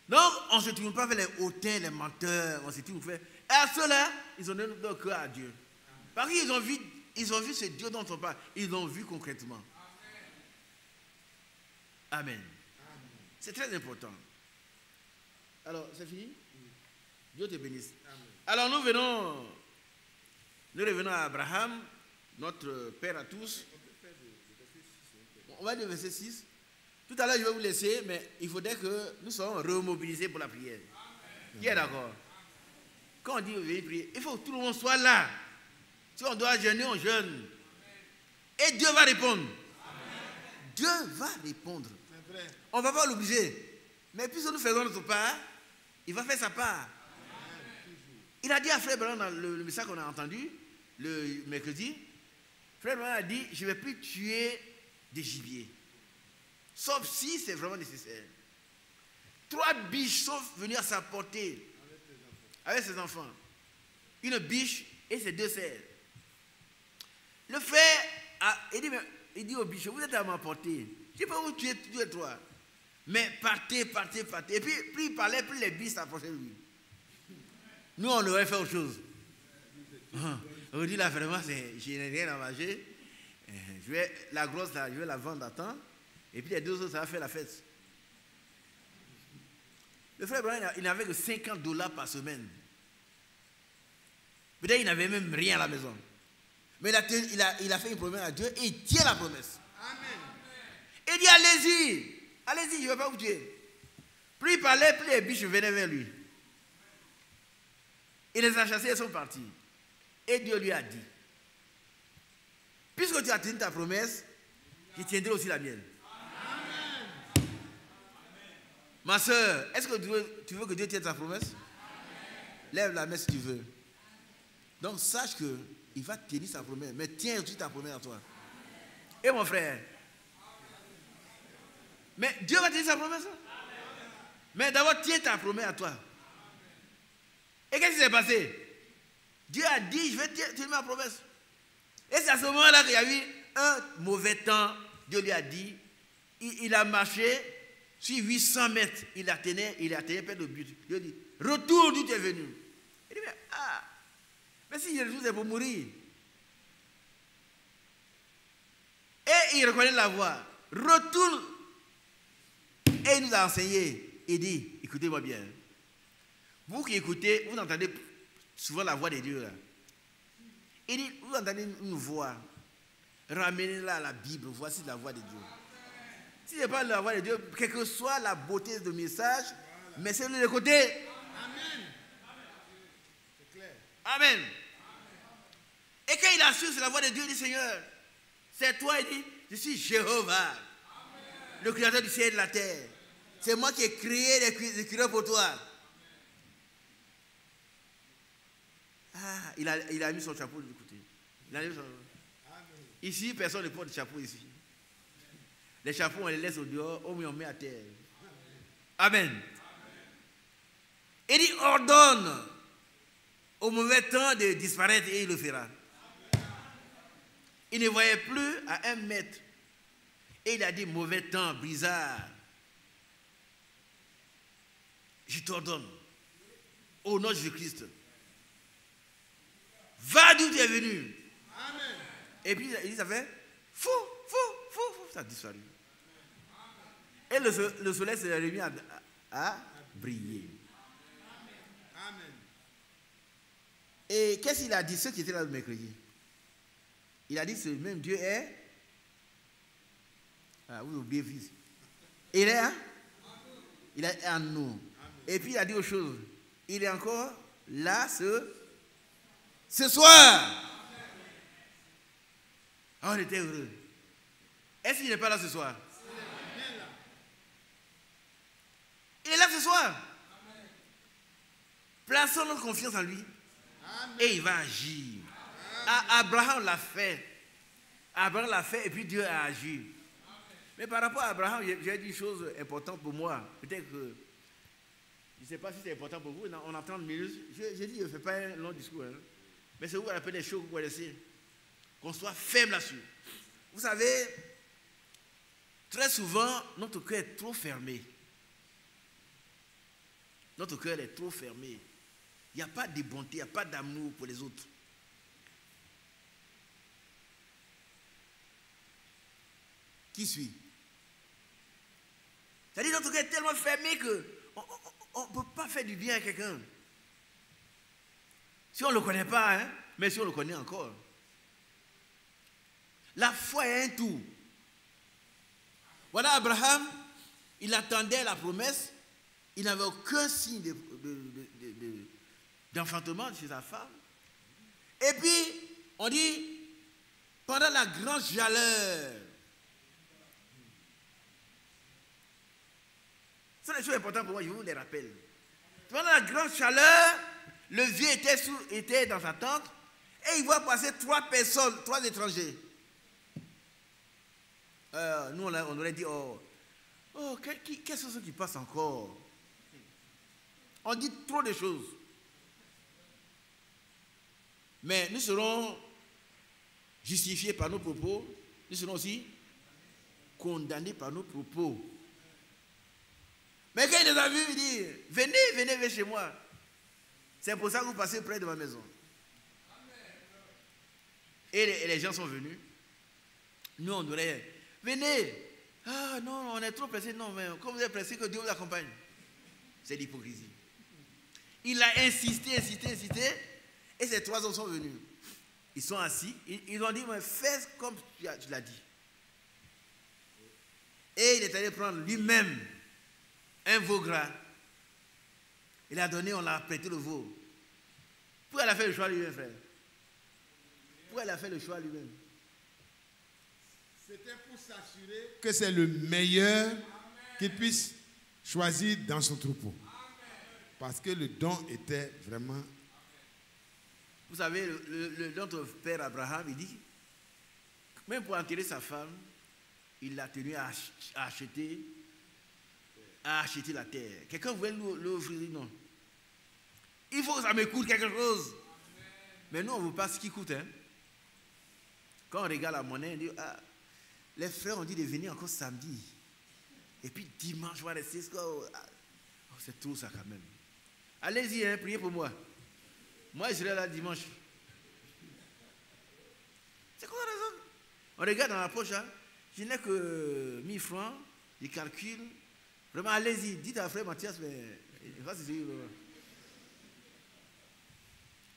Donc, on ne se tourne pas vers les hautains, les menteurs, on se tourne vers... Et à ceux-là, ils ont donné leur cœur à Dieu. Parce qu'ils ont vu ce Dieu dont on parle. Ils l'ont vu concrètement. Amen. C'est très important. Alors, c'est fini? Dieu te bénisse. Amen. Alors, nous revenons à Abraham, notre Père à tous. On va dire verset 6. Tout à l'heure, je vais vous laisser, mais il faudrait que nous soyons remobilisés pour la prière. Qui est d'accord? Quand on dit venez prier, il faut que tout le monde soit là. Si on doit jeûner, on jeûne. Et Dieu va répondre. Amen. Dieu va répondre. On ne va pas l'obliger. Mais puisque nous faisons notre part, il va faire sa part. Amen. Il a dit à Frère Branham dans le message qu'on a entendu le mercredi, Frère Branham a dit, je ne vais plus tuer des gibiers. Sauf si c'est vraiment nécessaire. 3 biches sont venues à sa portée avec ses enfants. Une biche et ses 2 sœurs. Le frère, il dit aux biches, vous êtes à ma portée. Je ne sais pas où tuer tous les 3. Mais partez. Et puis, plus il parlait, plus les biches s'approchaient de lui. Nous, on aurait fait autre chose. On dit là, vraiment, je n'ai rien à manger. La grosse, là, je vais la vendre à temps. Et puis les 2 autres, ça va faire la fête. Le frère Brian, il n'avait que $50 par semaine. Peut-être qu'il n'avait même rien à la maison. Mais il a fait une promesse à Dieu et il tient la promesse. Amen. Il dit, allez-y, je ne vais pas vous tuer. Plus il parlait, plus les biches venaient vers lui. Il les a chassés et sont partis. Et Dieu lui a dit, puisque tu as tenu ta promesse, je tiendrai aussi la mienne. Amen. Ma soeur, est-ce que tu veux que Dieu tienne sa promesse? Amen. Lève la main si tu veux. Donc sache qu'il va tenir sa promesse, mais tiens aussi ta promesse à toi. Amen. Et mon frère, mais Dieu va tenir sa promesse. Amen. Mais d'abord, tiens ta promesse à toi. Amen. Et qu'est-ce qui s'est passé? Dieu a dit, je vais tenir ma promesse. Et c'est à ce moment-là qu'il y a eu un mauvais temps. Dieu lui a dit, il a marché sur 800 mètres. Il atteignait près de but. Dieu dit, retourne d'où tu es venu. Il dit, mais si je retourne, c'est pour mourir. Et il reconnaît la voix. Retourne. Et il nous a enseigné. Il dit, écoutez-moi bien. Vous qui écoutez, vous entendez souvent la voix de Dieu là. Il dit, vous entendez une voix, ramenez-la à la Bible, voici la voix de Dieu. Si ce n'est pas la voix de Dieu, quelle que soit la beauté du message, mais c'est de côté. Amen. C'est clair. Amen. Et quand il assure sur la voix de Dieu, il dit, Seigneur, c'est toi, il dit, je suis Jéhovah, le créateur du ciel et de la terre. C'est moi qui ai créé les écureuils pour toi. Ah, il a mis son chapeau de côté. Ici, personne ne porte de chapeau ici. Les chapeaux, on les laisse au dehors, on met à terre. Amen. Il dit, ordonne au mauvais temps de disparaître et il le fera. Il ne voyait plus à 1 mètre. Et il a dit, mauvais temps, blizzard. Je t'ordonne, au nom de Jésus-Christ, va d'où tu es venu. Amen. Et puis il dit, ça fait fou, ça a disparu. Et le soleil s'est remis à briller. Amen. Et qu'est-ce qu'il a dit, ceux qui étaient là le mercredi? Il a dit, ce même Dieu est... Ah, vous oubliez, fils. Il est, hein? Il est en nous. Et puis il a dit autre chose. Il est encore là ce soir. Ah, on était heureux. Est-ce qu'il n'est pas là ce soir? Il est là ce soir. Plaçons notre confiance en lui. Et il va agir. Abraham l'a fait. Abraham l'a fait et puis Dieu a agi. Mais par rapport à Abraham, j'ai dit une chose importante pour moi. Peut-être que, je ne sais pas si c'est important pour vous, on a 30 minutes. J'ai dit, je ne fais pas un long discours. Hein. Mais c'est vous rappelez des choses que vous connaissez. Qu'on soit ferme là-dessus. Vous savez, très souvent, notre cœur est trop fermé. Notre cœur est trop fermé. Il n'y a pas de bonté, il n'y a pas d'amour pour les autres. Qui suit? C'est-à-dire notre cœur est tellement fermé qu'on ne peut pas faire du bien à quelqu'un. Si on ne le connaît pas, hein, mais si on le connaît encore. La foi est un tout. Voilà Abraham, il attendait la promesse, il n'avait aucun signe d'enfantement chez sa femme. Et puis, on dit, pendant la grande chaleur, ce sont des choses importantes pour moi, je vous les rappelle. Pendant la grande chaleur, le vieux était dans sa tente et il voit passer 3 personnes, 3 étrangers. Nous, on aurait dit, qu'est-ce que c'est qui passe encore? On dit trop de choses. Mais nous serons justifiés par nos propos, nous serons aussi condamnés par nos propos. Mais quand il les a vus, il dit, venez chez moi. C'est pour ça que vous passez près de ma maison. Et les gens sont venus. Nous, on aurait, venez. Ah non, on est trop pressés. Non, mais comme vous êtes pressés, que Dieu vous accompagne. C'est l'hypocrisie. Il a insisté. Et ces 3 hommes sont venus. Ils sont assis. Ils ont dit, mais fais comme tu l'as dit. Et il est allé prendre lui-même un veau gras. Il a donné, on l'a prêté le veau. Pourquoi elle a fait le choix lui-même, frère? Pourquoi elle a fait le choix lui-même? C'était pour s'assurer que c'est le meilleur qu'il puisse choisir dans son troupeau. Parce que le don était vraiment... Vous savez, notre père Abraham, il dit, même pour enterrer sa femme, il a tenu à acheter la terre. Quelqu'un voulait l'offrir, non. Il faut que ça me coûte quelque chose. Mais nous, on ne veut pas ce qui coûte. Hein. Quand on regarde la monnaie, on dit, les frères ont dit de venir encore samedi. Et puis dimanche, on va rester. C'est tout ça quand même. Allez-y, hein, priez pour moi. Moi, je serai là dimanche. C'est quoi la raison? On regarde dans la poche, hein. Je n'ai que 1000 francs, je calcule. Vraiment, allez-y, dites à frère Mathias, mais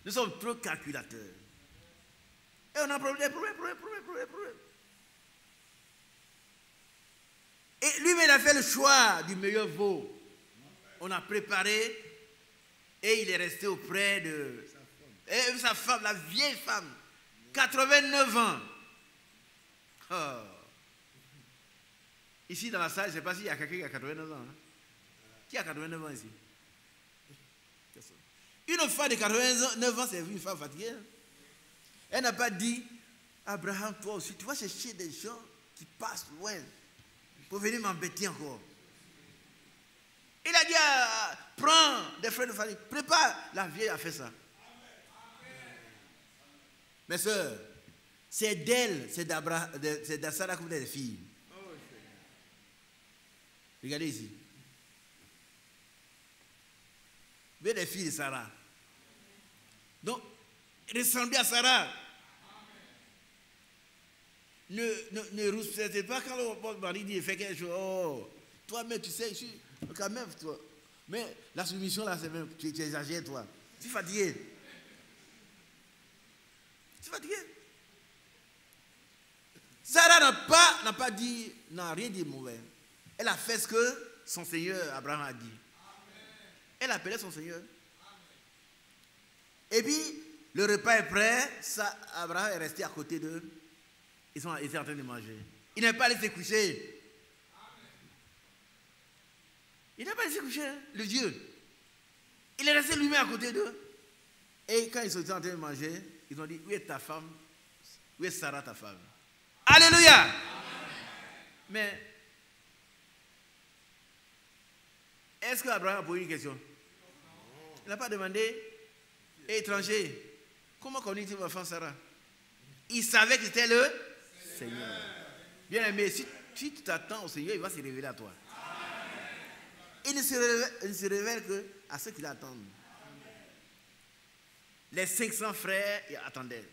nous sommes trop calculateurs. Et on a des problèmes. Et lui-même, il a fait le choix du meilleur veau. On a préparé et il est resté auprès de sa femme, la vieille femme, 89 ans. Oh. Ici dans la salle, je ne sais pas s'il y a quelqu'un qui a 89 ans. Hein? Qui a 89 ans ici? Une femme de 89 ans, c'est une femme fatiguée. Elle n'a pas dit, Abraham, toi aussi, tu vas chercher des gens qui passent loin pour venir m'embêter encore. Il a dit, prends des frères de famille, prépare. La vieille a fait ça. Mes soeurs, c'est d'elle, c'est d'Sara que vous êtes des filles. Regardez ici. Vous êtes des filles de Sarah. Donc, ressemblez à Sarah. Ne rouspète pas quand le mari dit fait quelque chose. Oh, toi-même, tu sais, je suis quand même, toi. Mais la soumission, là, c'est même, tu exagères, toi. Tu es fatigué. Tu es fatigué. Sarah n'a pas dit, n'a rien dit mauvais. Elle a fait ce que son Seigneur Abraham a dit. Elle appelait son Seigneur. Et puis, le repas est prêt. Abraham est resté à côté d'eux. Ils étaient en train de manger. Il n'est pas allé se coucher. Il n'a pas allé se coucher, hein, le Dieu. Il est resté lui-même à côté d'eux. Et quand ils sont en train de manger, ils ont dit, où est ta femme? Où est Sarah, ta femme? Alléluia. Amen. Mais, est-ce qu'Abraham a posé une question? Il n'a pas demandé. Et étranger, comment connaît-il ma femme Sarah? Il savait que c'était le Seigneur. Bien aimé, si tu t'attends au Seigneur, il va se révéler à toi. Il ne se révèle que à ceux qui l'attendent. Les 500 frères attendaient.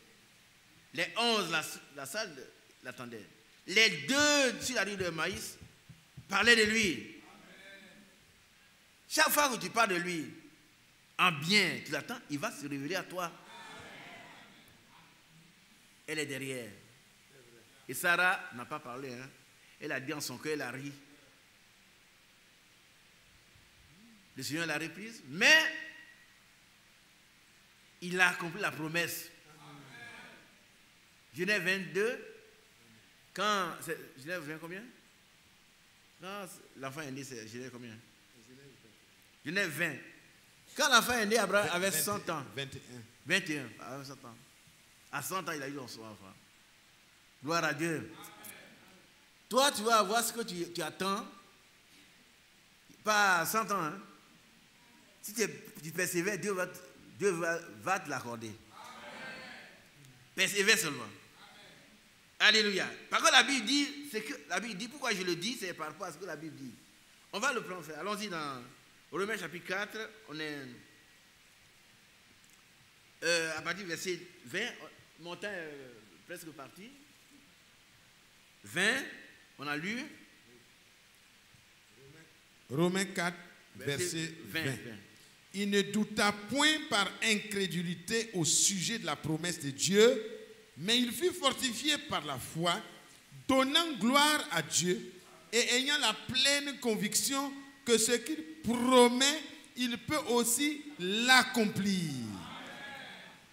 Les 11, la salle l'attendait. Les 2 sur la rue de Maïs parlaient de lui. Chaque fois que tu parles de lui, en bien, tu l'attends, il va se révéler à toi. Elle est derrière. Et Sarah n'a pas parlé. Hein. Elle a dit en son cœur, elle a ri. Le Seigneur l'a reprise, mais il a accompli la promesse. Genèse 22, quand... Genèse 20 combien? Non, l'enfant est né, c'est Genèse combien? Genèse 20. Quand l'enfant est né, Abraham avait 100 ans. 21, avait 100 ans. À 100 ans, il a eu son enfant. Gloire à Dieu. Toi, tu vas avoir ce que tu attends. Pas à 100 ans. Hein. Si tu persévères, Dieu va te l'accorder. Persévère seulement. Amen. Alléluia. Par contre, la Bible dit, pourquoi je le dis, c'est par rapport à ce que la Bible dit. On va le prendre. Allons-y dans Romains chapitre 4. On est à partir du verset 20. Mon temps est presque parti. 20, on a lu. Romains 4, verset 20. Il ne douta point par incrédulité au sujet de la promesse de Dieu, mais il fut fortifié par la foi, donnant gloire à Dieu et ayant la pleine conviction que ce qu'il promet, il peut aussi l'accomplir.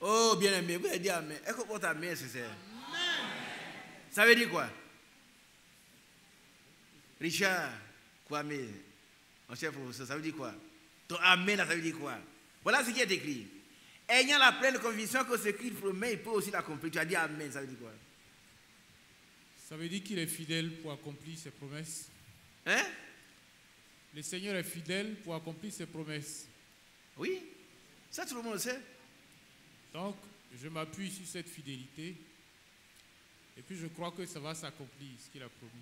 Oh, bien aimé, vous allez dire amen. Est-ce que votre amen, c'est ça? Ça veut dire quoi? Richard, Kwame, mon cher professeur, ça veut dire quoi? Ton amen, ça veut dire quoi? Voilà ce qui est écrit. Ayant la pleine conviction que ce qu'il promet, il peut aussi l'accomplir. Tu as dit amen, ça veut dire quoi? Ça veut dire qu'il est fidèle pour accomplir ses promesses. Hein? Le Seigneur est fidèle pour accomplir ses promesses. Oui, ça tout le monde le sait. Donc, je m'appuie sur cette fidélité et puis je crois que ça va s'accomplir, ce qu'il a promis.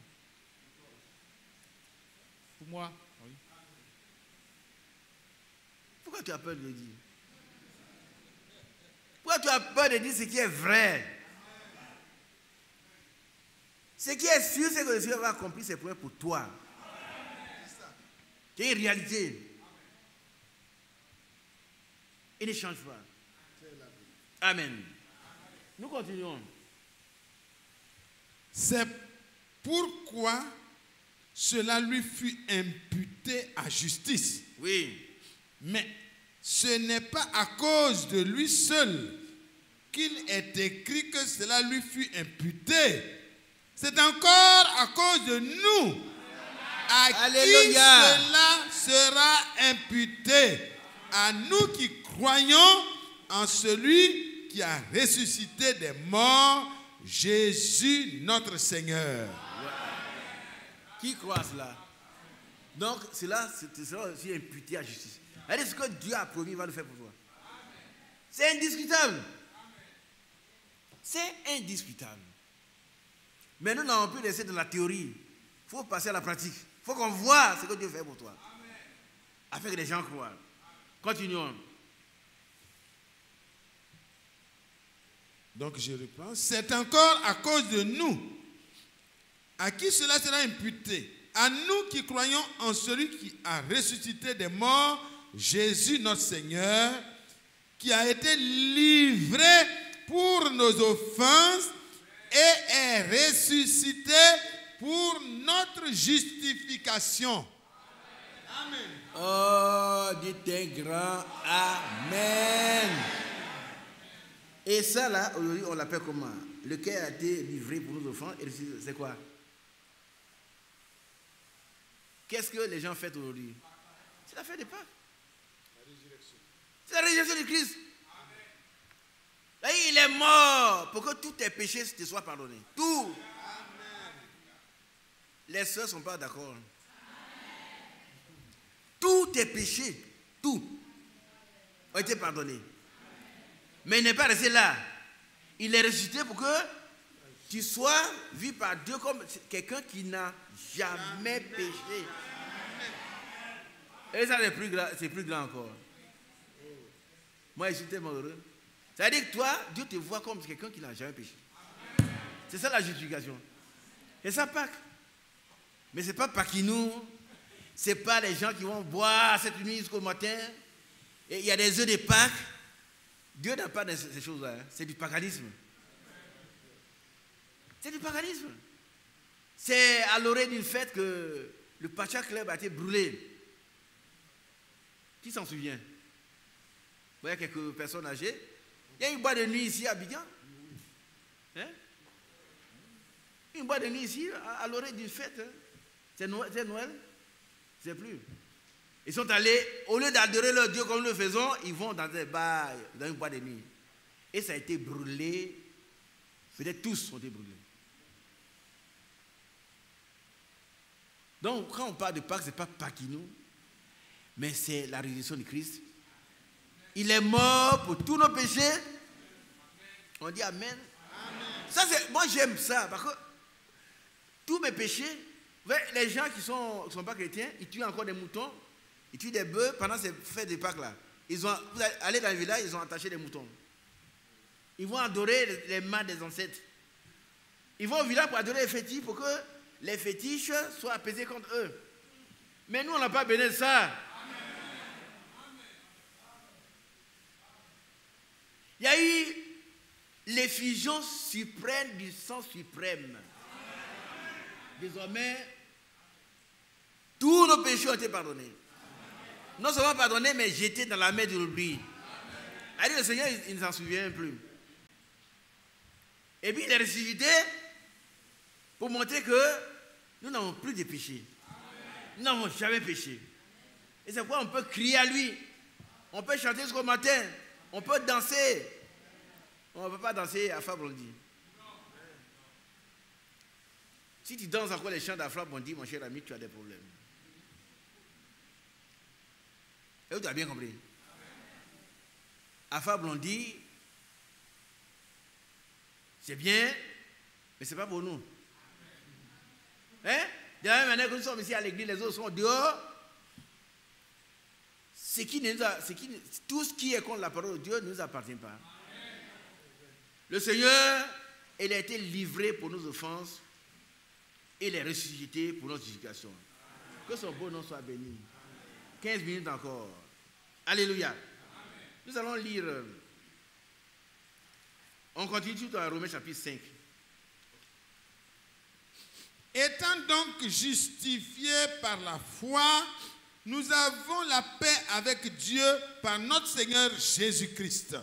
Pour moi, oui. Pourquoi tu as peur de le dire? Pourquoi tu as peur de dire ce qui est vrai? Ce qui est sûr, c'est que le Seigneur va accomplir ses promesses pour toi. C'est une réalité. Il ne change pas. Amen. Nous continuons. C'est pourquoi cela lui fut imputé à justice. Oui. Mais ce n'est pas à cause de lui seul qu'il est écrit que cela lui fut imputé. C'est encore à cause de nous à Alléluia. qui cela sera imputé. À nous qui croyons en celui qui a ressuscité des morts, Jésus notre Seigneur. Qui croit cela? Donc, cela sera aussi imputé à justice. C'est ce que Dieu a promis, il va le faire pour toi. C'est indiscutable. C'est indiscutable. Mais nous n'avons plus laissé dans la théorie. Il faut passer à la pratique. Il faut qu'on voit ce que Dieu fait pour toi. Afin que les gens croient. Continuons. Donc je reprends. C'est encore à cause de nous à qui cela sera imputé. À nous qui croyons en celui qui a ressuscité des morts, Jésus notre Seigneur, qui a été livré pour nos offenses et est ressuscité pour notre justification. Amen. Oh, dites un grand Amen. Et ça là, aujourd'hui, on l'appelle comment? Lequel a été livré pour nos offenses et ressuscité, c'est quoi? Qu'est-ce que les gens fêtent aujourd'hui? C'est la fête des Pâques. C'est la résurrection de Christ. Là, il est mort pour que tous tes péchés te soient pardonnés. Tout. Les sœurs ne sont pas d'accord. Tous tes péchés, tout, ont été pardonnés. Mais il n'est pas resté là. Il est ressuscité pour que tu sois vu par Dieu comme quelqu'un qui n'a jamais péché. Et ça, c'est plus grand encore. Moi, je suis tellement heureux. Ça veut dire que toi, Dieu te voit comme quelqu'un qui n'a jamais péché. C'est ça la justification. Et ça, Pâques. Mais ce n'est pas Pâquinou. Ce n'est pas les gens qui vont boire cette nuit jusqu'au matin. Et il y a des œufs de Pâques. Dieu n'a pas de ces choses-là. Hein. C'est du paganisme. C'est du paganisme. C'est à l'orée d'une fête que le Pacha Club a été brûlé. Qui s'en souvient? Il y a quelques personnes âgées. Il y a une boîte de nuit ici à Abidjan. Hein? Une boîte de nuit ici, à l'orée d'une fête. Hein? C'est Noël? Je ne sais plus. Ils sont allés, au lieu d'adorer leur Dieu comme nous le faisons, ils vont dans des bars, dans une boîte de nuit. Et ça a été brûlé. Peut-être tous ont été brûlés. Donc, quand on parle de Pâques, ce n'est pas Pâquinou, mais c'est la résurrection de Christ. Il est mort pour tous nos péchés. On dit Amen. Ça, moi, j'aime ça, parce que tous mes péchés, les gens qui ne sont pas chrétiens, ils tuent encore des moutons, ils tuent des bœufs pendant ces fêtes de Pâques là. Vous allez dans le village, ils ont attaché des moutons. Ils vont adorer les mains des ancêtres. Ils vont au village pour adorer les fétiches, pour que les fétiches soient apaisés contre eux. Mais nous, on n'a pas béni ça. Il y a eu l'effusion suprême du sang suprême. Désormais, tous nos péchés ont été pardonnés. Non seulement pardonnés, mais jetés dans la mer de l'oubli. Alors le Seigneur, il ne s'en souvient plus. Et puis il est ressuscité pour montrer que nous n'avons plus de péché. Nous n'avons jamais péché. Et c'est pourquoi on peut crier à lui. On peut chanter jusqu'au matin. On peut danser. On ne peut pas danser à Afra Blondie. Si tu danses encore les chants d'Afra Blondie, mon cher ami, tu as des problèmes. Et tu as bien compris. Afra Blondie, c'est bien, mais ce n'est pas pour nous. Hein? De la même manière que nous sommes ici à l'église, les autres sont dehors. Tout ce qui est contre la parole de Dieu ne nous appartient pas. Le Seigneur, il a été livré pour nos offenses et il est ressuscité pour notre justification. Que son beau nom soit béni. 15 minutes encore. Alléluia. Nous allons lire. On continue dans Romains chapitre 5. Étant donc justifiés par la foi, nous avons la paix avec Dieu par notre Seigneur Jésus-Christ.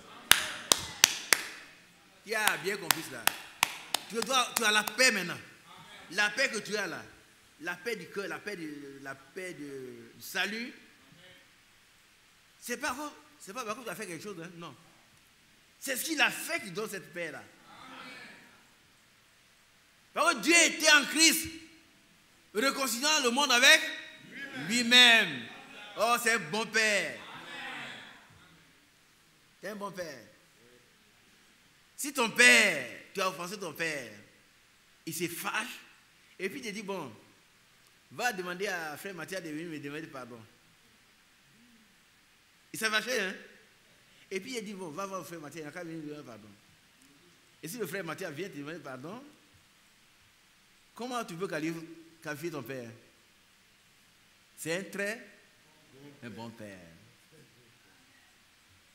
Qui a bien compris cela? Tu as la paix maintenant. La paix que tu as là, la paix du cœur, la paix du salut. C'est pas parce que tu as fait quelque chose, hein? Non. C'est ce qu'il a fait qui donne cette paix là. Parce que Dieu était en Christ, réconciliant le monde avec lui-même. Oh, c'est un bon père. C'est un bon père. Si ton père, tu as offensé ton père, il se fâche, et puis il te dit, bon, va demander à frère Mathias de venir me demander pardon. Il s'est fâché, hein? Et puis il dit, bon, va voir le frère Mathias, il n'a qu'à venir me demander pardon. Et si le frère Mathias vient te demander pardon, comment tu peux qualifier ton père? C'est un bon père.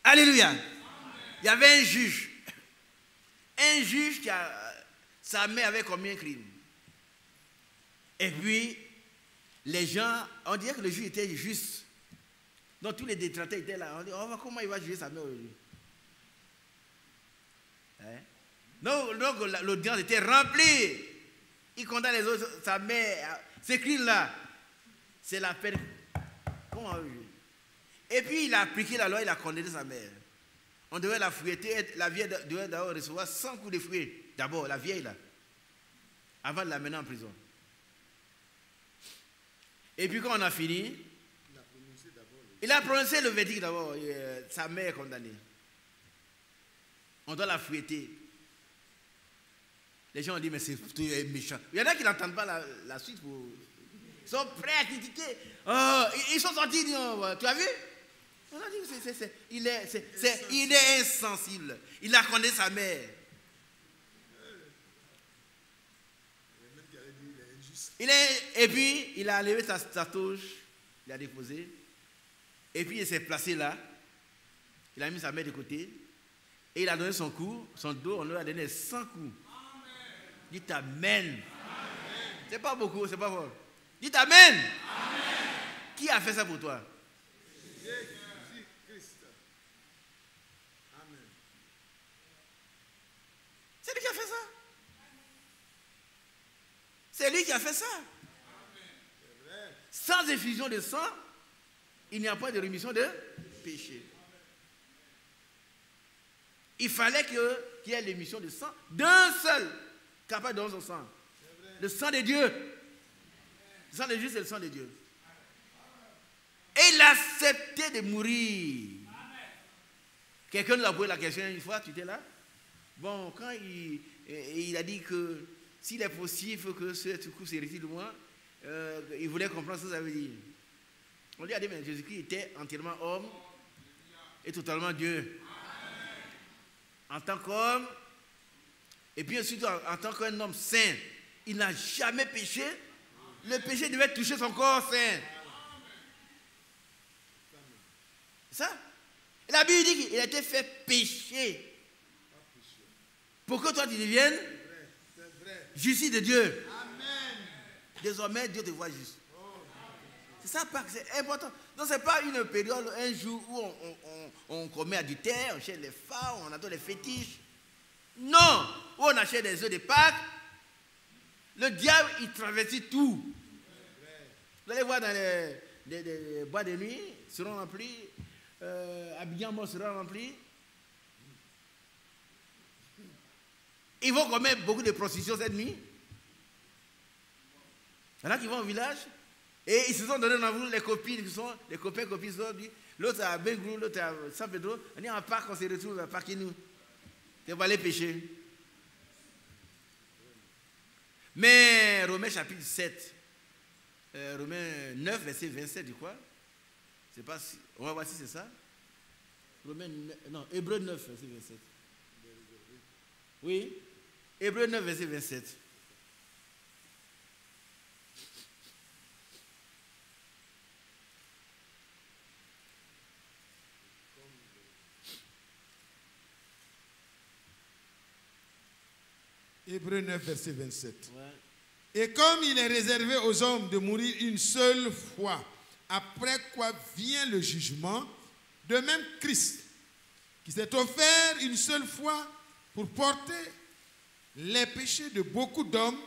Alléluia. Amen. Il y avait un juge. Un juge qui sa mère avait commis un crime. Et puis, les gens, on dirait que le juge était juste. Donc tous les détracteurs étaient là. On dit, oh, comment il va juger sa mère aujourd'hui? Hein? Donc l'audience était remplie. Il condamne les autres, sa mère, ces crimes-là. C'est la peine. Comment on va juger? Et puis il a appliqué la loi, il a condamné sa mère. On devait la fouetter, la vieille devait d'abord recevoir 100 coups de fouet. D'abord, la vieille là. Avant de la mener en prison. Et puis quand on a fini, il a prononcé le verdict d'abord. Sa mère est condamnée. On doit la fouetter. Les gens ont dit, mais c'est méchant. Il y en a qui n'entendent pas la suite. Ils sont prêts à critiquer. Oh, ils sont sortis, ils disent, oh, tu as vu? On a dit, il est insensible. Il a condamné sa mère. Et puis, il a levé sa touche, il a déposé. Et puis, il s'est placé là. Il a mis sa mère de côté. Et il a donné son cou, son dos, on lui a donné 100 coups. Dites Amen. C'est pas beaucoup, c'est pas fort. Dites Amen. Amen. Qui a fait ça pour toi? Jésus-Christ. Amen. C'est lui qui a fait ça. C'est lui qui a fait ça. Sans effusion de sang, il n'y a pas de rémission de péché. Il fallait qu'il y ait l'émission de sang d'un seul, capable de donner son sang. Le sang de Dieu. Le sang de Dieu, c'est le sang de Dieu. Et il a accepté de mourir. Quelqu'un nous a posé la question une fois, tu étais là? Bon, quand il a dit que s'il est possible que ce coup se retire de moi, il voulait comprendre ce que ça veut dire. On lui a dit, mais Jésus-Christ était entièrement homme et totalement Dieu. En tant qu'homme, et puis surtout en tant qu'un homme saint, il n'a jamais péché. Le péché devait toucher son corps saint. C'est ça. Et la Bible dit qu'il a été fait pécher. Pour que toi tu deviennes justice de Dieu. Désormais, Dieu te voit juste. C'est ça, c'est important. Donc, ce n'est pas une période, un jour où on commet adultère, on achète les femmes, on adore les fétiches. Non, où on achète des œufs de Pâques. Le diable, il traverse tout. Vous allez voir dans les bois de nuit, seront remplis, Abidjan seront remplis. Ils vont commettre beaucoup de prostitution cette nuit. Il y en a qui vont au village et ils se sont donné dans vous les copines, les copains, copines, l'autre à Bengrou, l'autre à San Pedro. On est en parc, on se retrouve à parquer nous. C'est pas aller pêcher. Mais Romains chapitre 7, Romains 9, verset 27, je crois. Je sais pas si, on va voir si c'est ça. Hébreux 9, verset 27. Oui, Hébreux 9, verset 27. Hébreux 9, verset 27. Ouais. Et comme il est réservé aux hommes de mourir une seule fois, après quoi vient le jugement, de même Christ, qui s'est offert une seule fois pour porter les péchés de beaucoup d'hommes,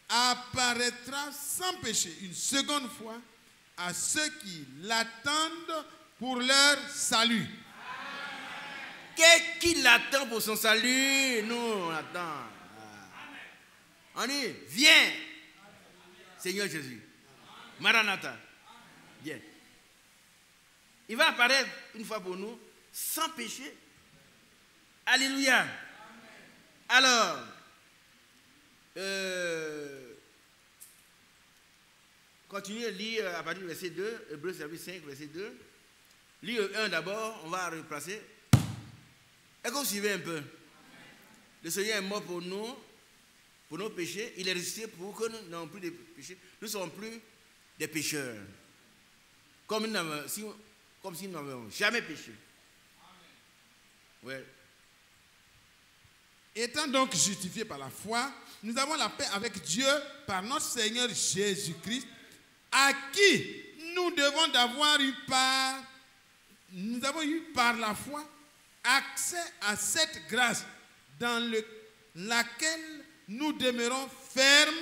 apparaîtra sans péché une seconde fois à ceux qui l'attendent pour leur salut. Qui l'attend pour son salut? Nous, on attend. On dit, viens, Seigneur Jésus. Maranatha. Viens. Il va apparaître une fois pour nous, sans péché. Alléluia. Alors, continuez à lire à partir du verset 2, Hébreux chapitre 5, verset 2. Lire 1 d'abord, on va replacer. Est-ce que vous suivez un peu? Le Seigneur est mort pour nous, pour nos péchés. Il est ressuscité pour que nous n'ayons plus de péchés. Nous ne sommes plus des pécheurs. Comme si nous n'avions jamais péché. Ouais. Étant donc justifiés par la foi, nous avons la paix avec Dieu par notre Seigneur Jésus-Christ, à qui nous devons d'avoir eu par, nous avons eu par la foi accès à cette grâce dans laquelle nous demeurons fermes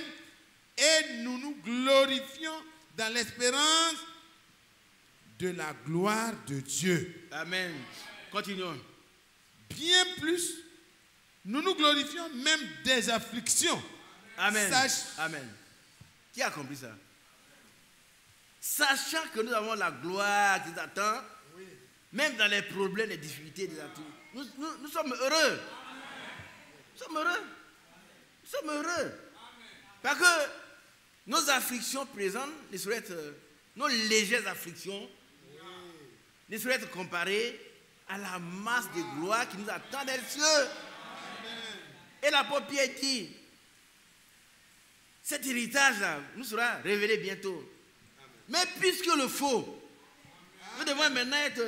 et nous nous glorifions dans l'espérance de la gloire de Dieu. Amen. Continuons. Bien plus, nous nous glorifions même des afflictions. Amen. Amen. Qui a compris ça? Sachant que nous avons la gloire qui nous attend, oui, même dans les problèmes, les difficultés, nous sommes heureux. Nous sommes heureux. Nous sommes heureux. Parce que nos afflictions présentes ne sauraient être, nos légères afflictions, ne sauraient être comparées à la masse de gloire qui nous attend des cieux. Et l'apôtre Pierre dit, cet héritage-là nous sera révélé bientôt. Mais puisque le faux, nous devons maintenant être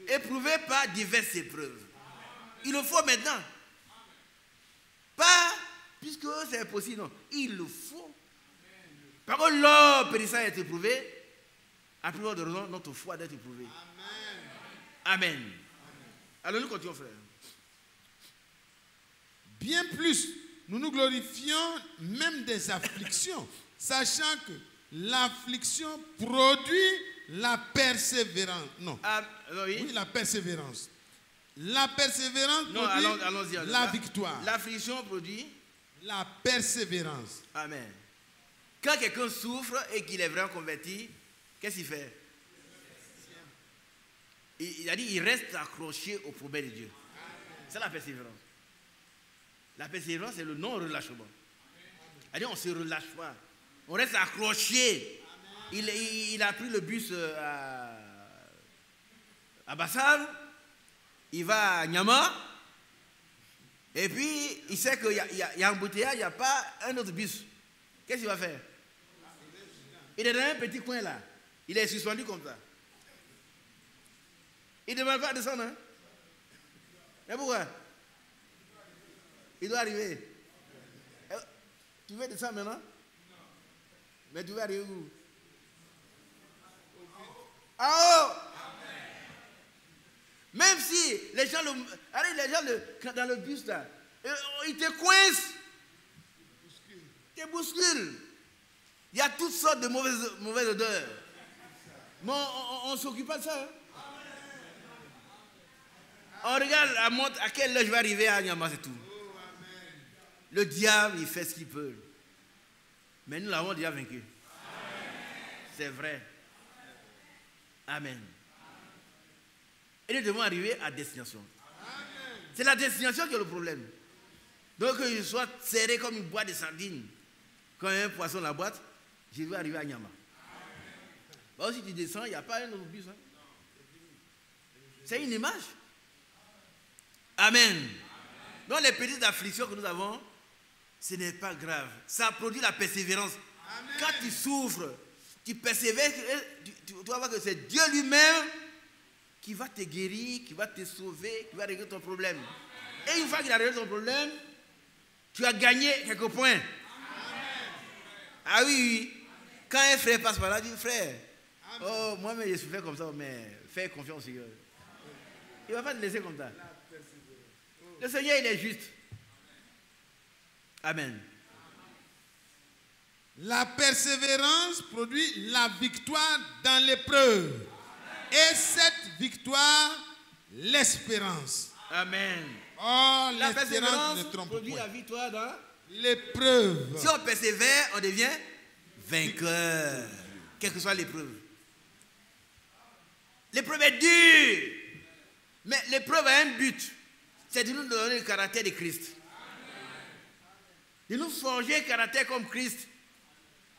éprouvés par diverses épreuves. Il le faut maintenant. Pas puisque c'est impossible, non. Il le faut. Par contre, l'homme périssant est éprouvé, à plus forte de raison, notre foi doit être éprouvée. Amen. Amen. Alors nous continuons, frère. Bien plus, nous nous glorifions même des afflictions, sachant que l'affliction produit la persévérance. Non. Oui. Oui, la persévérance. La persévérance produit la victoire. L'affliction produit la persévérance. Amen. Quand quelqu'un souffre et qu'il est vraiment converti, qu'est-ce qu'il fait? Il a dit, il reste accroché aux promesses de Dieu. C'est la persévérance. La persévérance, c'est le non-relâchement. Il a dit, on ne se relâche pas. On reste accroché. Il a pris le bus à Bassal. Il va à Nyama. Et puis, il sait qu'il y a un embouteillage, il n'y a pas un autre bus. Qu'est-ce qu'il va faire? Il est dans un petit coin là. Il est suspendu comme ça. Il ne demande pas de descendre. Hein? Mais pourquoi? Il doit arriver. Tu veux descendre maintenant? Mais tu vas arriver où? Ah oh! Même si les gens, dans le bus là, ils te coincent. Ils te bousculent. Il y a toutes sortes de mauvaises odeurs. Mais on ne s'occupe pas de ça. Hein? On regarde la montre, à quelle heure je vais arriver à Nyama, c'est tout. Le diable, il fait ce qu'il peut. Mais nous l'avons déjà vaincu. C'est vrai. Amen. Et nous devons arriver à destination. C'est la destination qui est le problème. Donc, que je sois serré comme une boîte de sardines, comme un poisson dans la boîte, je vais arriver à Nyama. Bon, si tu descends, il n'y a pas un autre bus. Hein? C'est une image. Amen. Donc, les petites afflictions que nous avons, ce n'est pas grave. Ça produit la persévérance. Amen. Quand tu souffres, tu persévères, tu vas voir que c'est Dieu lui-même qui va te guérir, qui va te sauver, qui va régler ton problème. Et une fois qu'il a réglé ton problème, tu as gagné quelques points. Ah oui, oui. Quand un frère passe par là, il dit, frère, oh, moi-même je suis fait comme ça, mais fais confiance au Seigneur. Il ne va pas te laisser comme ça. Le Seigneur, il est juste. Amen. La persévérance produit la victoire dans l'épreuve. Et cette victoire, l'espérance. Amen. Oh, La l'espérance persévérance ne trompe produit la point. victoire dans... L'épreuve. Si on persévère, on devient vainqueur. Quelle que soit l'épreuve. L'épreuve est dure. Mais l'épreuve a un but. C'est de nous donner le caractère de Christ. De nous forger le caractère comme Christ.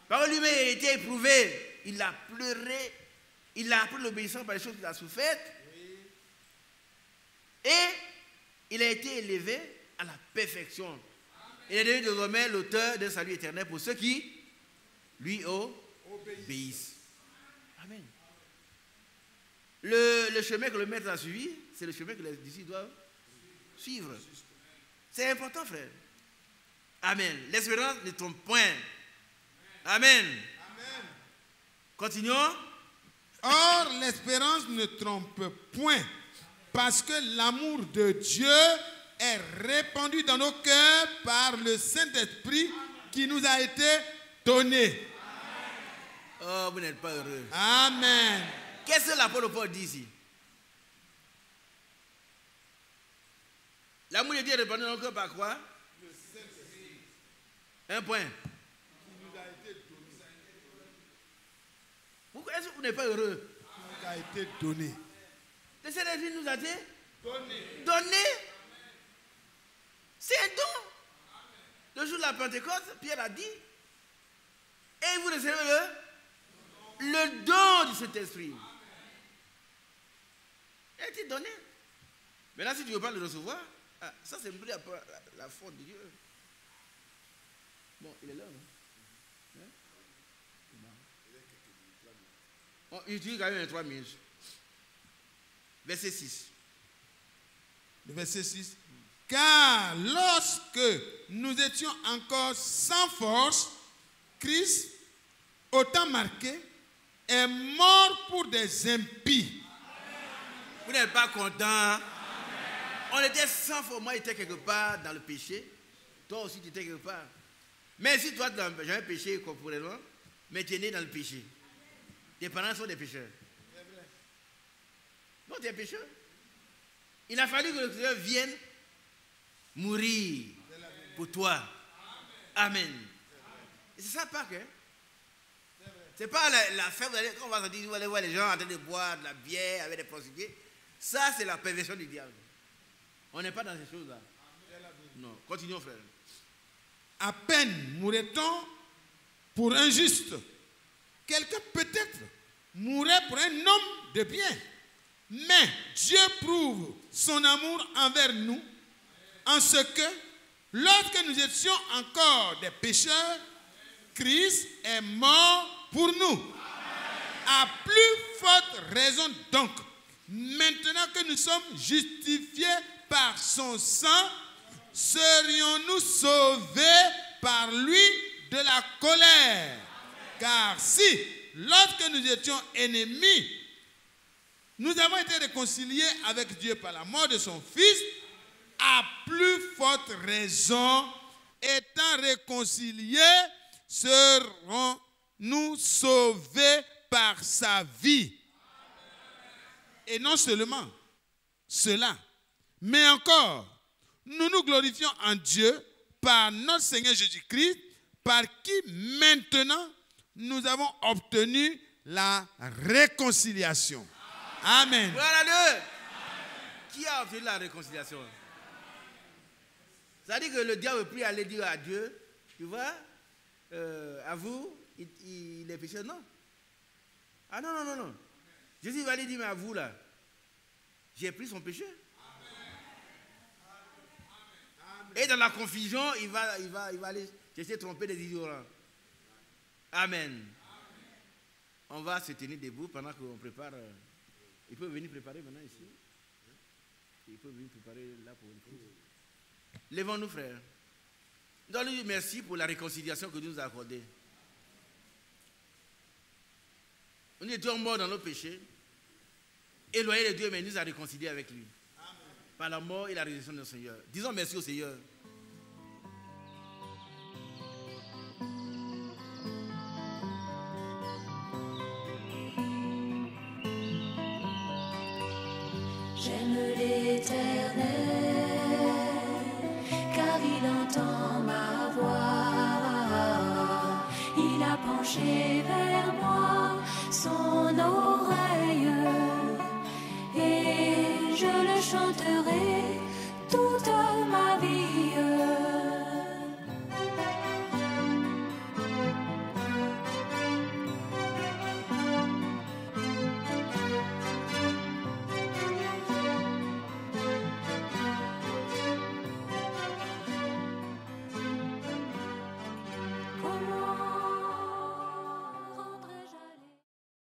Parce que lui-même a été éprouvé. Il a pleuré. Il a appris l'obéissance par les choses qu'il a souffert. Et il a été élevé à la perfection. Il est devenu désormais l'auteur d'un salut éternel pour ceux qui lui obéissent. Amen. Le chemin que le maître a suivi, c'est le chemin que les disciples doivent suivre. C'est important, frère. Amen. L'espérance ne trompe point. Amen. Amen. Continuons. Or, l'espérance ne trompe point, parce que l'amour de Dieu est répandu dans nos cœurs par le Saint-Esprit qui nous a été donné. Oh, vous n'êtes pas heureux. Amen. Qu'est-ce que l'apôtre Paul dit ici? L'amour de Dieu est répandu dans nos cœurs par quoi? Un point. Pourquoi est-ce que vous n'êtes pas heureux? Qui nous a été donné. Le Saint-Esprit nous a été donné. C'est un don. Le jour de la Pentecôte, Pierre a dit, et vous recevez le don du Saint-Esprit. Il a été donné. Maintenant, si tu ne veux pas le recevoir, ça c'est la faute de Dieu. Bon, il est là, non? Bon, il utilise quand même les 3 minutes. Verset 6. Le verset 6. Car lorsque nous étions encore sans force, Christ, autant marqué, est mort pour des impies. Vous n'êtes pas content? On était sans force. Moi, j'étais quelque part dans le péché. Toi aussi, tu étais quelque part. Mais si toi, tu n'as jamais péché corporellement, mais tu es né dans le péché. Tes parents sont des pécheurs. Non, tu es pécheur. Il a fallu que le Seigneur vienne mourir pour toi. Amen. Et c'est ça Pâques. Hein? C'est pas la fête, quand on va se dire, vous allez voir les gens en train de boire de la bière avec des prostituées. Ça, c'est la perversion du diable. On n'est pas dans ces choses-là. Non, continuons, frère. À peine mourrait-on pour un juste. Quelqu'un peut-être mourrait pour un homme de bien. Mais Dieu prouve son amour envers nous en ce que, lorsque nous étions encore des pécheurs, Christ est mort pour nous. À plus forte raison donc, maintenant que nous sommes justifiés par son sang, serions-nous sauvés par lui de la colère. Car si, lorsque nous étions ennemis, nous avons été réconciliés avec Dieu par la mort de son Fils, à plus forte raison, étant réconciliés, serons-nous sauvés par sa vie. Et non seulement cela, mais encore, nous nous glorifions en Dieu par notre Seigneur Jésus-Christ, par qui maintenant nous avons obtenu la réconciliation. Amen. Voilà deux. Qui a obtenu la réconciliation? Ça dit que le diable prie aller dire à Dieu, tu vois, à vous, il est péché. Non. Ah non, non, non, non. Jésus va lui dire, mais à vous là, j'ai pris son péché. Et dans la confusion, il va aller chercher à tromper des ignorants. Amen. On va se tenir debout pendant qu'on prépare. Il peut venir préparer maintenant ici. Il peut venir préparer là pour une pause. Lèvons-nous, frères. Donne-lui merci pour la réconciliation que Dieu nous a accordée. Nous étions morts dans nos péchés, éloignés de Dieu, mais il nous a réconciliés avec lui. Amen. Par la mort et la résurrection de notre Seigneur. Disons merci au Seigneur. J'aime l'Éternel, car il entend ma voix. Il a penché vers moi son oreille, et je le chanterai toute ma vie.